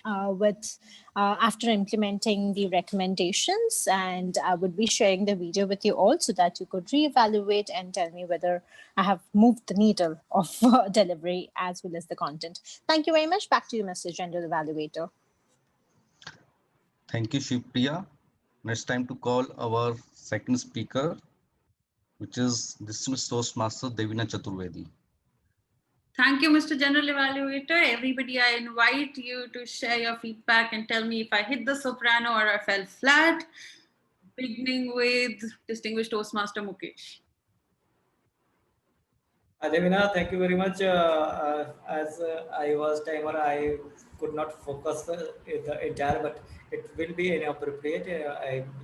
after implementing the recommendations, and I would be sharing the video with you all so that you could reevaluate and tell me whether I have moved the needle of delivery as well as the content. Thank you very much. Back to you, Mr. General Evaluator. Thank you, Shivpriya. Next time to call our second speaker, which is distinguished Toastmaster Devina Chaturvedi. Thank you, Mr. General Evaluator. Everybody, I invite you to share your feedback and tell me if I hit the soprano or I fell flat. Beginning with distinguished Toastmaster Mukesh. Devina, thank you very much. As I was timer, I could not focus the entire, but it will be inappropriate.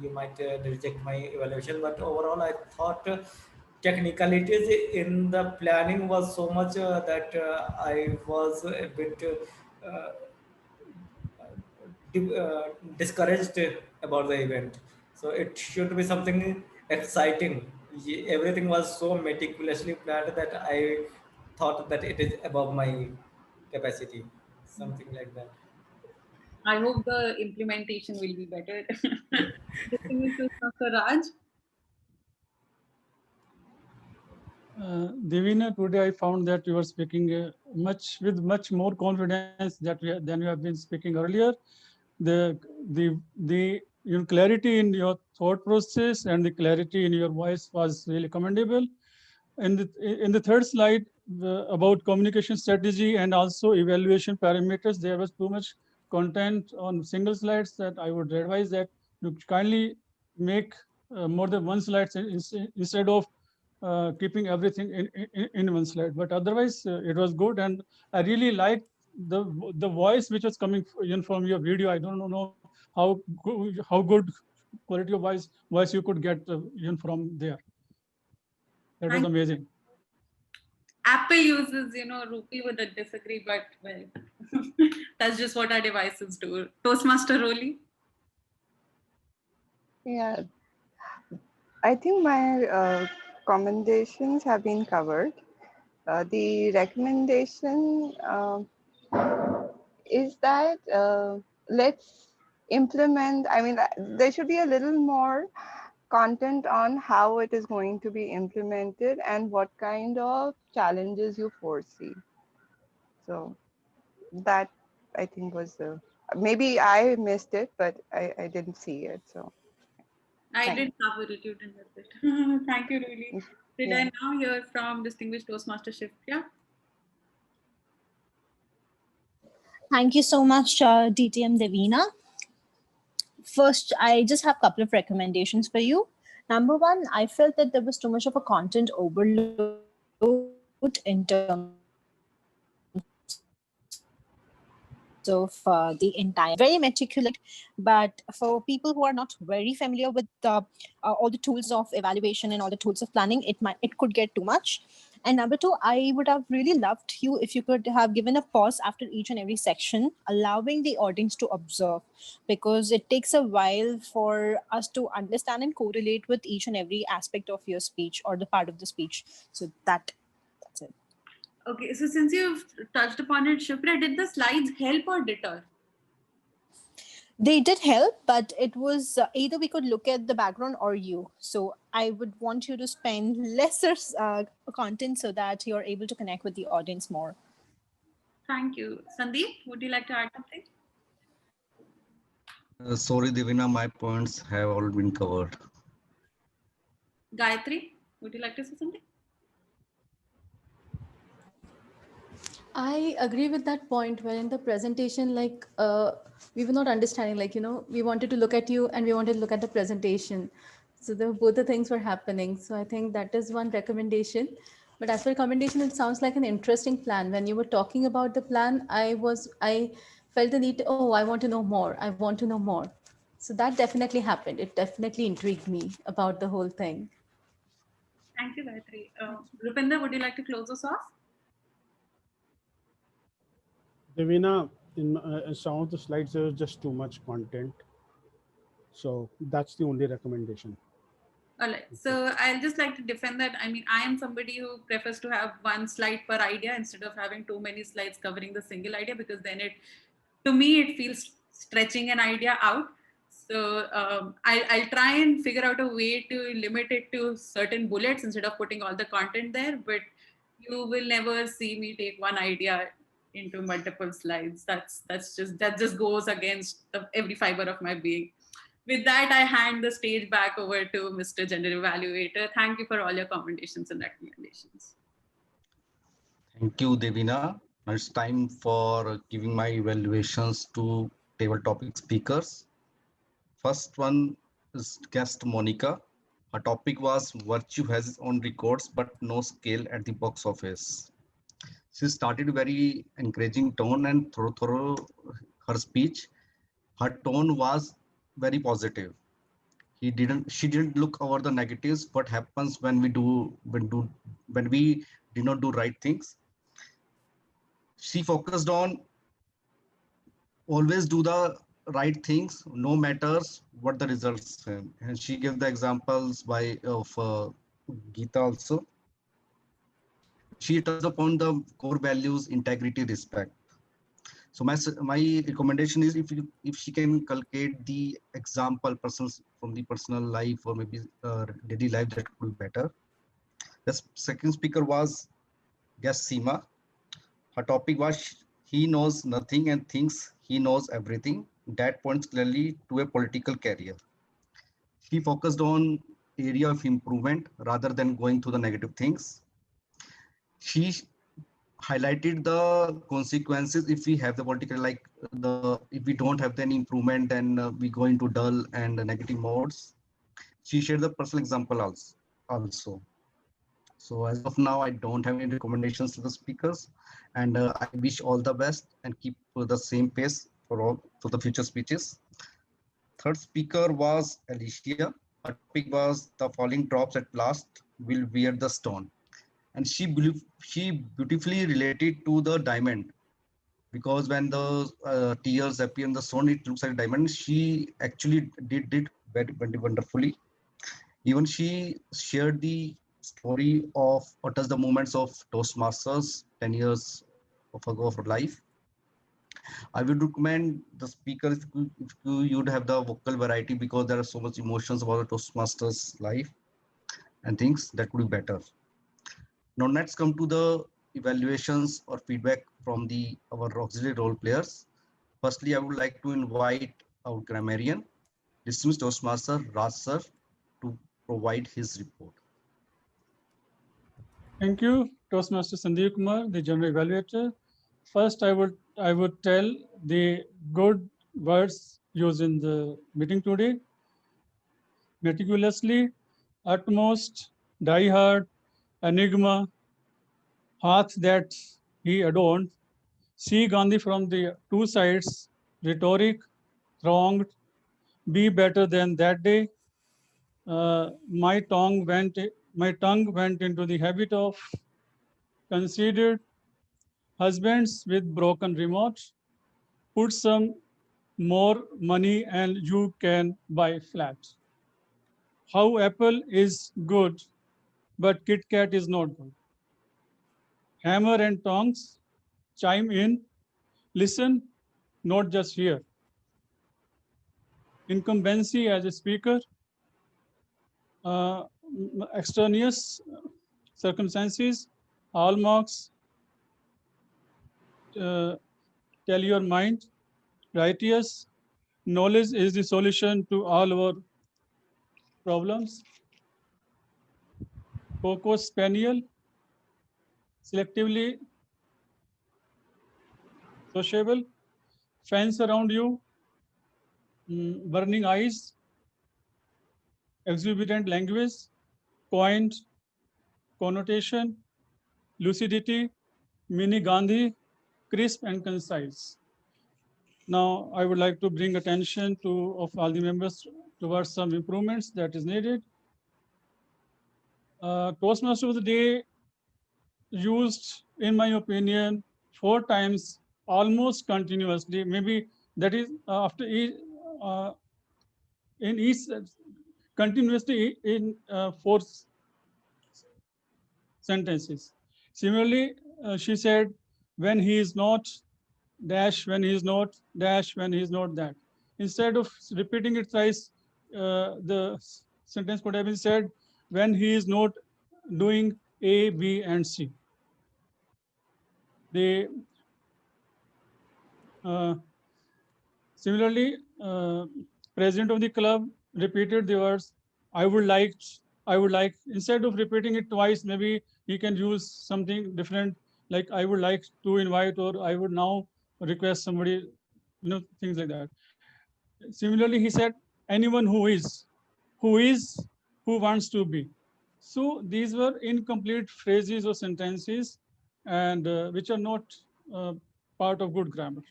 You might reject my evaluation, but overall, I thought technicalities in the planning was so much that I was a bit discouraged about the event. So it should be something exciting. Everything was so meticulously planned that I thought that it is above my capacity, something like that. I hope the implementation will be better. Distinguished Dr. Raj. Devina, today I found that you are speaking with much more confidence than you have been speaking earlier. The clarity in your thought process and the clarity in your voice was really commendable. In the third slide about communication strategy and also evaluation parameters, there was too much content on single slides that I would advise that you kindly make more than one slide instead of keeping everything in one slide. But otherwise, it was good, and I really liked the voice which was coming in from your video. I don't know how good quality of voice you could get in from there. That was amazing. Apple uses, Rupee would disagree, but well, that's just what our devices do. Toastmaster Rolly. Yeah, I think my commendations have been covered. The recommendation is that let's implement, I mean, there should be a little more content on how it is going to be implemented and what kind of challenges you foresee. So that I think was maybe I missed it, but I didn't see it. So I did cover it, you didn't miss it. Thank you, really. Did I now hear from distinguished Toastmaster Shivpriya? Thank you so much, DTM Devina. First, I just have a couple of recommendations for you. Number one, I felt that there was too much of a content overload in terms of the entire, very meticulous, but for people who are not very familiar with all the tools of evaluation and all the tools of planning, it could get too much. And number two, I would have really loved you if you could have given a pause after each and every section, allowing the audience to observe, because it takes a while for us to understand and correlate with each and every aspect of your speech or the part of the speech. So that's it. Okay, so since you've touched upon it, Shivpriya, did the slides help or deter? They did help, but it was either we could look at the background or you. So I would want you to spend lesser content so that you're able to connect with the audience more. Thank you. Sandeep, would you like to add something? Sorry, Devina, my points have all been covered. Gayatri, would you like to say something? I agree with that point where in the presentation, like we were not understanding, like, we wanted to look at you and we wanted to look at the presentation. So both the things were happening. So I think that is one recommendation. But as for recommendation, it sounds like an interesting plan. When you were talking about the plan, I felt the need to, oh, I want to know more. I want to know more. So that definitely happened. It definitely intrigued me about the whole thing. Thank you, Gayatri. Rupinder, would you like to close us off? Devina, in some of the slides, there was just too much content. So that's the only recommendation. All right. So I'll just like to defend that. I mean, I am somebody who prefers to have one slide per idea instead of having too many slides covering the single idea, because then to me, it feels stretching an idea out. So I'll try and figure out a way to limit it to certain bullets instead of putting all the content there. But you will never see me take one idea into multiple slides. That just goes against every fiber of my being. With that, I hand the stage back over to Mr. Gender Evaluator. Thank you for all your commendations and recommendations. Thank you, Devina. Now it's time for giving my evaluations to table topic speakers. First one is guest Monica. Her topic was Virtue has its own records, but no scale at the box office. She started very encouraging tone, and through her speech, her tone was very positive. She didn't look over the negatives, what happens when we do not do right things. She focused on always do the right things, no matters what the results. And she gave the examples of Gita also. She touched upon the core values, integrity, respect. So my recommendation is if she can inculcate the example persons from the personal life or maybe daily life, that could be better. The second speaker was guest Seema. Her topic was he knows nothing and thinks he knows everything. That points clearly to a political career. She focused on area of improvement rather than going to the negative things. She highlighted the consequences if we have the political, like if we don't have any improvement, then we go into dull and negative modes. She shared the personal example also. So as of now, I don't have any recommendations to the speakers, and I wish all the best and keep the same pace for the future speeches. Third speaker was Alicia. Her topic was the falling drops at last will wear the stone. And she beautifully related to the diamond, because when the tears appear in the stone, it looks like a diamond. She actually did it very, very wonderfully. Even she shared the story of what is the moments of Toastmasters 10 years ago of her life. I would recommend the speaker if you would have the vocal variety, because there are so much emotions about the Toastmasters life and things that could be better. Now let's come to the evaluations or feedback from our auxiliary role players. Firstly, I would like to invite our grammarian, dismissed Toastmaster Raj sir, to provide his report. Thank you, Toastmaster Sandeep Kumar, the general evaluator. First, I would tell the good words used in the meeting today. Meticulously, utmost, diehard, enigma, hath that he adorned, see Gandhi from the two sides, rhetoric, thronged, be better than that day. My tongue went into the habit of considered husbands with broken remote, put some more money and you can buy flat. How Apple is good, but Kit Kat is not good. Hammer and tongs, chime in, listen, not just hear. Incumbency as a speaker, extraneous circumstances, hallmarks, tell your mind, righteous, knowledge is the solution to all our problems. Coco Spaniel, selectively sociable, fence around you, burning eyes, exuberant language, point, connotation, lucidity, mini Gandhi, crisp and concise. Now, I would like to bring attention of all the members towards some improvements that is needed. Toastmaster of the day used, in my opinion, 4 times almost continuously. Maybe that is after each, in each continuously in 4 sentences. Similarly, she said, when he is not dash, when he is not dash, when he is not that. Instead of repeating it thrice, the sentence could have been said, when he is not doing A, B, and C. They similarly, president of the club repeated the words, I would like, instead of repeating it twice, maybe he can use something different, like I would like to invite, or I would now request somebody, things like that. Similarly, he said, anyone who is, who wants to be. So these were incomplete phrases or sentences, and which are not part of good grammar.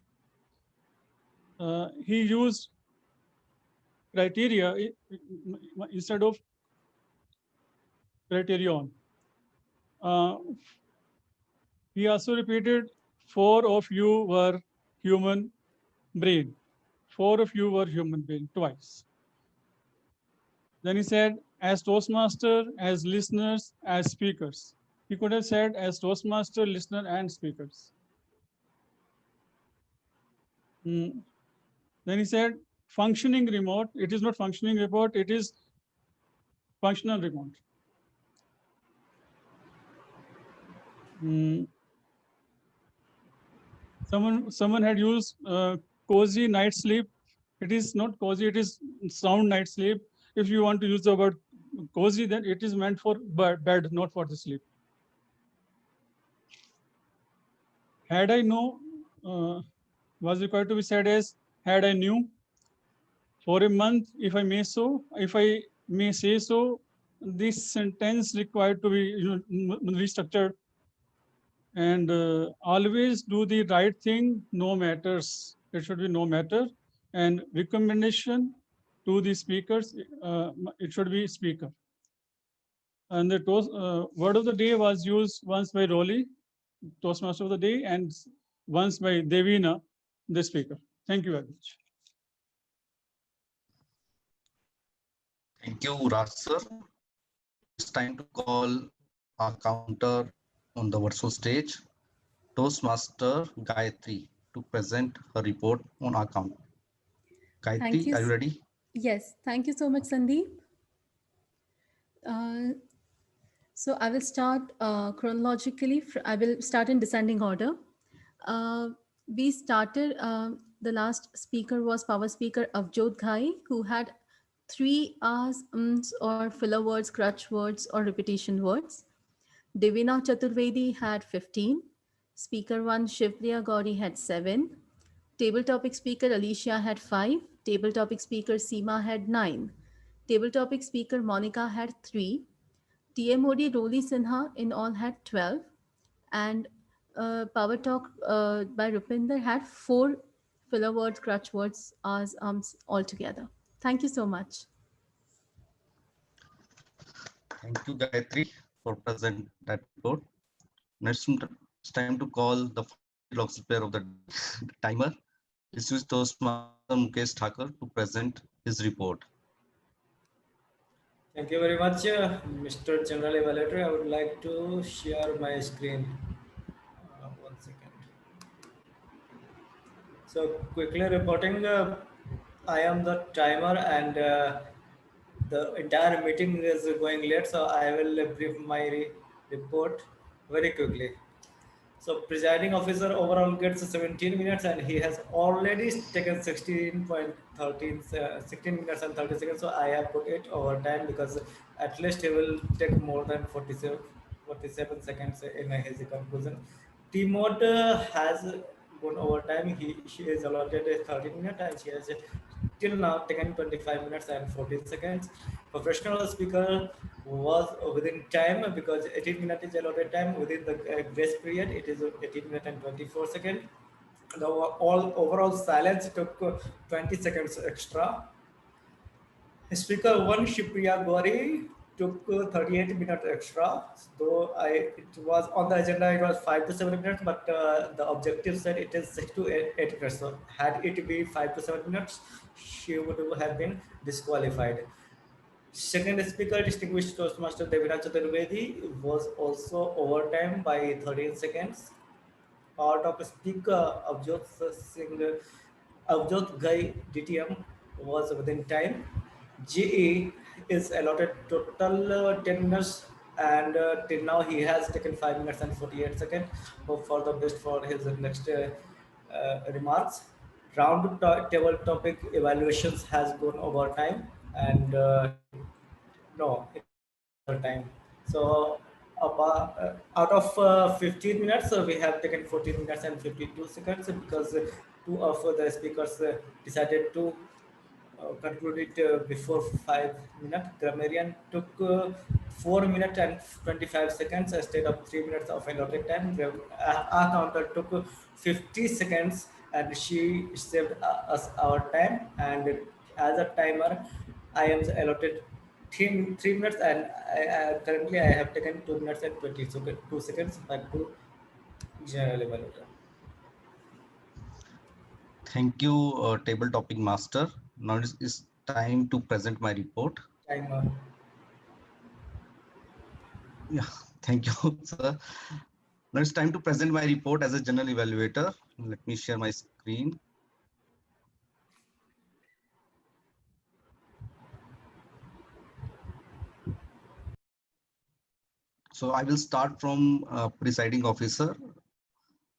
He used criteria instead of criterion. He also repeated, 4 of you were human brain. 4 of you were human brain twice. Then he said, as Toastmaster, as listeners, as speakers. He could have said as Toastmaster, listener, and speakers. Then he said, functioning remote. It is not functioning remote, it is functional remote. Someone had used cozy night sleep. It is not cozy, it is sound night sleep. If you want to use the word cozy, then it is meant for bed, not for the sleep. Had I know was required to be said as had I knew. For a month, if I may say so, this sentence required to be restructured. And always do the right thing, no matters. It should be no matter. And recommendation to the speakers, it should be speaker. And the word of the day was used once by Rolly, Toastmaster of the day, and once by Devina, the speaker. Thank you very much. Thank you, Raj sir. It's time to call our counter on the virtual stage, Toastmaster Gayatri, to present her report on our count. Gayatri, are you ready? Yes, thank you so much, Sandeep. So I will start chronologically. I will start in descending order. We started, the last speaker was power speaker Avjot Ghai, who had 3 R's, or filler words, crutch words, or repetition words. Devina Chaturvedi had 15. Speaker 1 Shivpriya Gauri had 7. Table topic speaker Alicia had 5. Table topic speaker Seema had 9. Table topic speaker Monica had 3. TMOD Roli Sinha in all had 12. And Power Talk by Rupinder had 4 filler words, crutch words, R's, altogether. Thank you so much. Thank you, Gayatri, for present that report. Next, it's time to call the final player of the timer. This is Toastmaster Mukesh Thakur to present his report. Thank you very much, Mr. General Evaluator. I would like to share my screen. 1 second. So quickly reporting, I am the timer and the entire meeting is going late, so I will brief my report very quickly. So presiding officer overall gets 17 minutes and he has already taken 16 minutes and 30 seconds. So I have put it over time because at least he will take more than 47 seconds in his conclusion. T-Mode has gone over time. She is allotted 30 minutes and she has till now taken 25 minutes and 14 seconds. Professional speaker was within time because 18 minutes is allotted time. Within the grace period, it is 18 minutes and 24 seconds. The all overall silence took 20 seconds extra. Speaker 1 Shipriya Gauri took 38 minutes extra. Though it was on the agenda, it was 5 to 7 minutes, but the objective said it is 6 to 8 minutes. So had it been 5 to 7 minutes, she would have been disqualified. Second speaker, distinguished Toastmaster Deviraj Chaturvedi, was also overtime by 13 seconds. Part of speaker Avjot Ghai DTM was within time. GE is allotted total 10 minutes, and till now he has taken 5 minutes and 48 seconds. Hope for the best for his next remarks. Round table topic evaluations has gone over time, and no, it over time. So out of 15 minutes, we have taken 14 minutes and 52 seconds because two of the speakers decided to conclude it before 5 minutes. Grammarian took 4 minutes and 25 seconds instead of 3 minutes of allotted time. Our counter took 50 seconds and she saved us our time. And as a timer, I am allotted 3 minutes, and currently I have taken 2 minutes and 22 seconds back to general evaluator. Thank you, table topic master. Now it's time to present my report. Timer. Yeah, thank you, sir. Now it's time to present my report as a general evaluator. Let me share my screen. So I will start from presiding officer.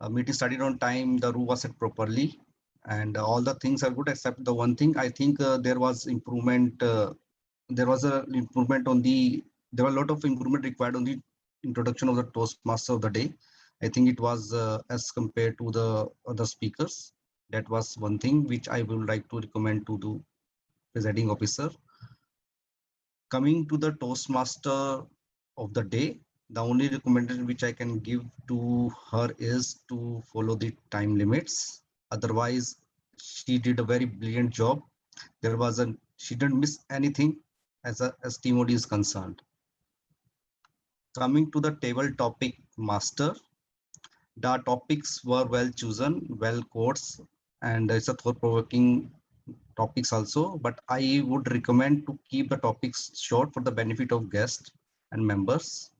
Meeting started on time, the room was set properly, and all the things are good except the one thing. I think there was improvement. There was a improvement on the. There were a lot of improvement required on the introduction of the Toastmaster of the day. I think it was as compared to the other speakers. That was one thing which I would like to recommend to the presiding officer. Coming to the Toastmaster of the day, the only recommendation which I can give to her is to follow the time limits. Otherwise, she did a very brilliant job. She didn't miss anything as TMOD is concerned. Coming to the table topic master, the topics were well chosen, well quotes, and it's a thought-provoking topics also, but I would recommend to keep the topics short for the benefit of guests and members.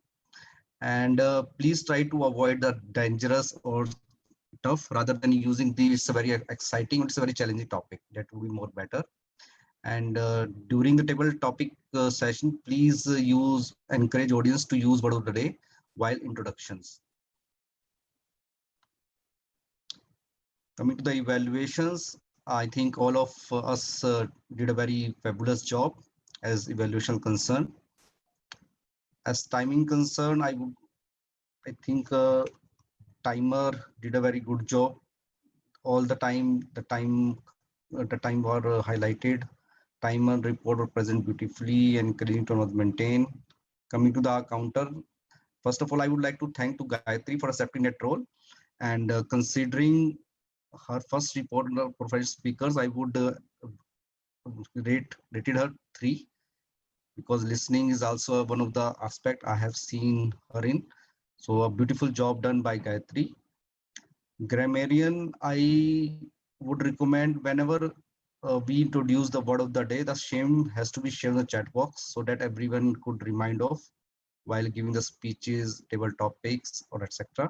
And please try to avoid the dangerous or tough rather than using it's a very exciting, it's a very challenging topic. That would be more better. And during the table topic session, please encourage audience to use word of the day while introductions. Coming to the evaluations, I think all of us did a very fabulous job as evaluation concerned. As timing concerned, I think timer did a very good job. All the time, the time were highlighted. Timer report were present beautifully, encouraging to not maintain. Coming to the counter, first of all, I would like to thank to Gayatri for accepting that role, and considering her first report on the professional speakers, I would rated her 3, because listening is also one of the aspect I have seen her in. So a beautiful job done by Gayatri. Grammarian, I would recommend whenever we introduce the word of the day, the same has to be shared in the chat box so that everyone could remind of while giving the speeches, table topics, or etc.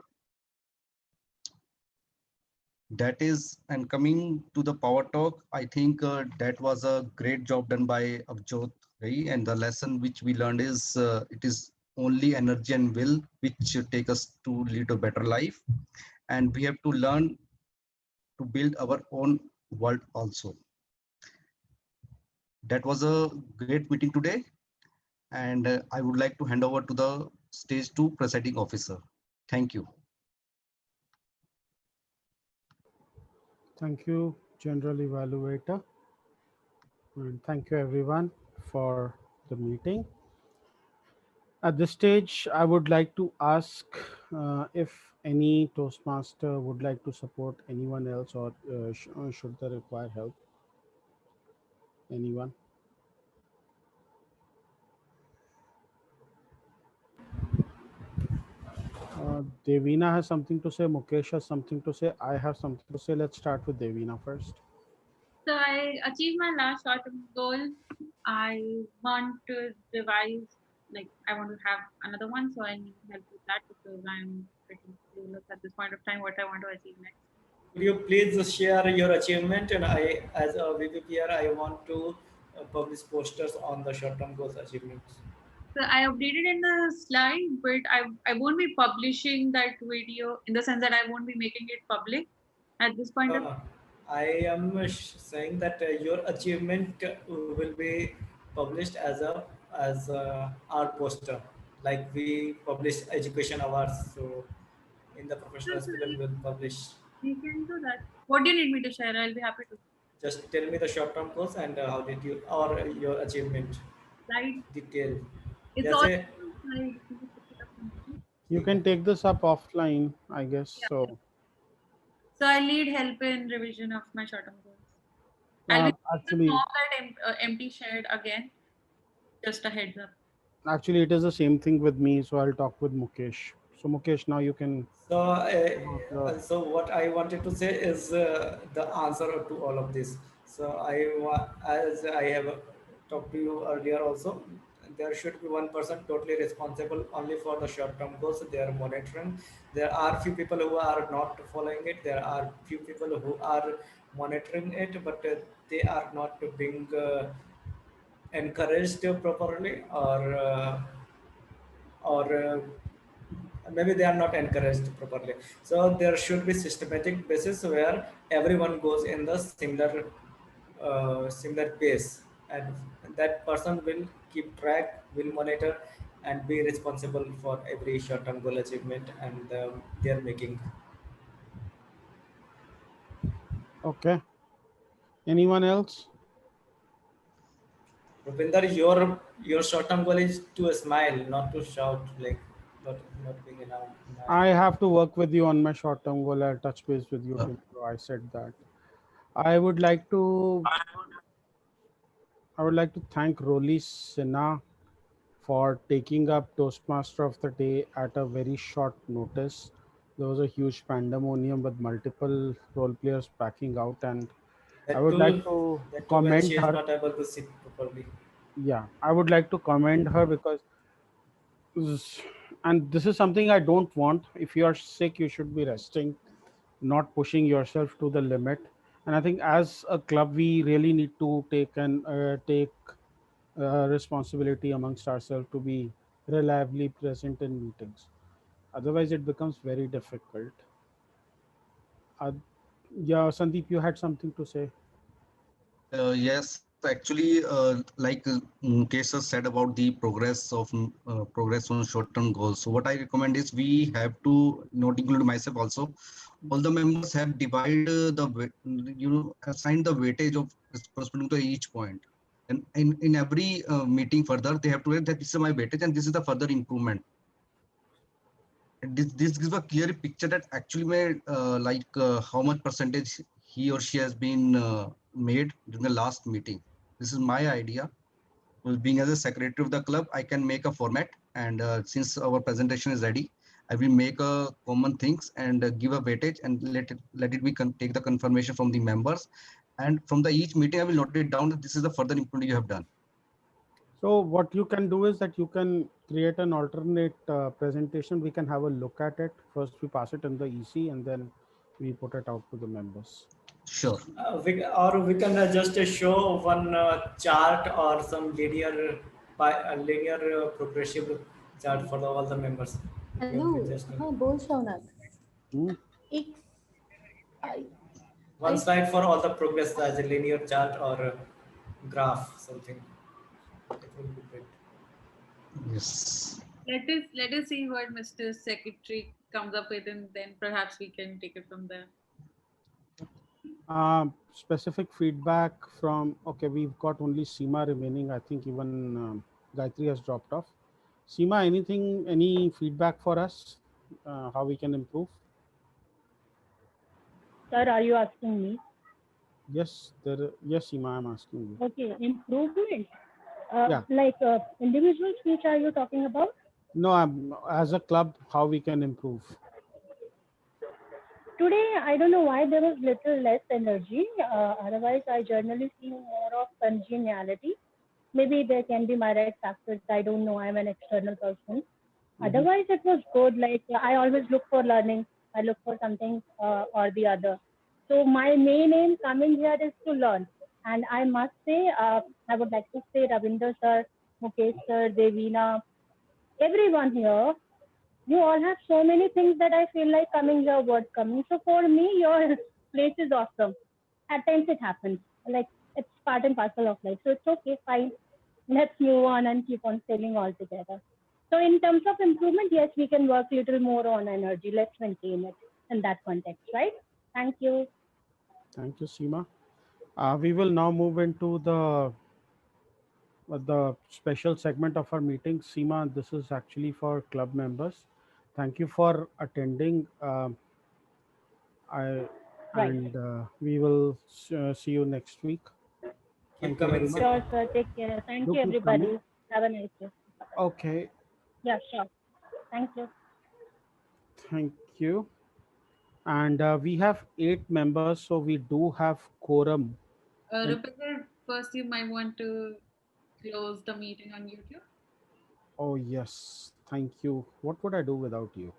That is, and coming to the power talk, I think that was a great job done by Avjot Ghai, and the lesson which we learned is it is only energy and will which should take us to lead a better life, and we have to learn to build our own world also. That was a great meeting today, and I would like to hand over to the stage to presiding officer. Thank you. Thank you, General Evaluator. And thank you everyone for the meeting. At this stage, I would like to ask if any Toastmaster would like to support anyone else, or should they require help? Anyone? Devina has something to say. Mukesh has something to say. I have something to say. Let's start with Devina first. So I achieved my last short-term goal. I want to revise, like I want to have another one, so I need help with that because I'm pretty clueless at this point of time what I want to achieve next. Could you please share your achievement? And I, as a VPPR, I want to publish posters on the short-term goals achievements. So I updated in the slide, but I won't be publishing that video in the sense that I won't be making it public at this point No, of. no. I am saying that your achievement will be published as art poster, like we publish education awards. So in the professional speaker will publish. We can do that. What do you need me to share? I'll be happy to. Just tell me the short-term goals and how did you or your achievement Slide. detail. It's Yes, all eh? slide. You can take this up offline, I guess. Yeah. So So I need help in revision of my short-term goals. I'll be actually, that empty shared again. Just a heads up. actually, it is the same thing with me. So I'll talk with Mukesh. So Mukesh, now you can. So what I wanted to say is the answer to all of this. So as I have talked to you earlier also, there should be one person totally responsible only for the short-term goals. They are monitoring. There are few people who are not following it. There are few people who are monitoring it, but they are not being encouraged properly, or maybe they are not encouraged properly. So there should be systematic basis where everyone goes in the similar pace, and that person will keep track, will monitor, and be responsible for every short-term goal achievement and they are making. Okay. Anyone else? Rupinder, your short-term goal is to smile, not to shout, like not being enough. I have to work with you on my short-term goal. I'll touch base with you tomorrow. I said that. I would like to thank Roli Sinha for taking up Toastmaster of the Day at a very short notice. There was a huge pandemonium with multiple role players backing out, and I would like to when commend she is her. not able to sit properly. Yeah, I would like to commend her because, and this is something I don't want. If you are sick, you should be resting, not pushing yourself to the limit. And I think as a club, we really need to take responsibility amongst ourselves to be reliably present in meetings. Otherwise, it becomes very difficult. Uh, yeah, Sandeep, you had something to say. Yes, actually, Mukesh has said about the progress on short-term goals. So what I recommend is we have to, not include myself also, all the members have divided assigned the weightage of corresponding to each point. And in every meeting further, they have to write that this is my weightage and this is the further improvement. And this gives a clear picture that actually how much percentage he or she has been made during the last meeting. This is my idea. Well, being as a secretary of the club, I can make a format, and since our presentation is ready, I will make a common things and give a weightage and let it be take the confirmation from the members, and from the each meeting I will note it down that this is the further improvement you have done. So what you can do is that you can create an alternate presentation. We can have a look at it. First, we pass it in the EC and then we put it out to the members. Sure. We can just show one chart or some linear progressive chart for all the members. Hello, हाँ बोल Shaunak. One slide for all the progress as a linear chart or a graph, something. It will be great. Yes. Let us see what Mr. Secretary comes up with, and then perhaps we can take it from there. Specific feedback from, okay, we've got only Seema remaining. I think even Gayatri has dropped off. Seema, any feedback for us? How we can improve? Sir, are you asking me? Yes, yes, Seema, I'm asking you. Okay, improvement. Yeah. Like individual speech, are you talking about? No, as a club, how we can improve? Today, I don't know why there was little less energy. Otherwise, I generally see more of congeniality. Maybe there can be my right factors. I don't know. I'm an external person. Otherwise, it was good. Like I always look for learning. I look for something or the other. So my main aim coming here is to learn. And I must say, I would like to say Ravinder sir, Mukesh sir, Devina, everyone here, you all have so many things that I feel like coming your word coming. So for me, your place is awesome. At times it happens. Like it's part and parcel of life. So it's okay, fine. Let's move on and keep on sailing all together. So in terms of improvement, yes, we can work a little more on energy. Let's maintain it in that context, right? Thank you. Thank you, Seema. We will now move into the special segment of our meeting. Seema, this is actually for club members. Thank you for attending. I Right. and we will see you next week. Keep Thank you very coming, much. Sure, Seema. sir. Take care. Thank Do you, keep coming. everybody. Have a nice day. Okay, Yeah, sure. Thank you. thank you. And we have 8 members, so we do have quorum. And Rupinder, first you might want to close the meeting on YouTube. oh yes, thank you. What would I do without you?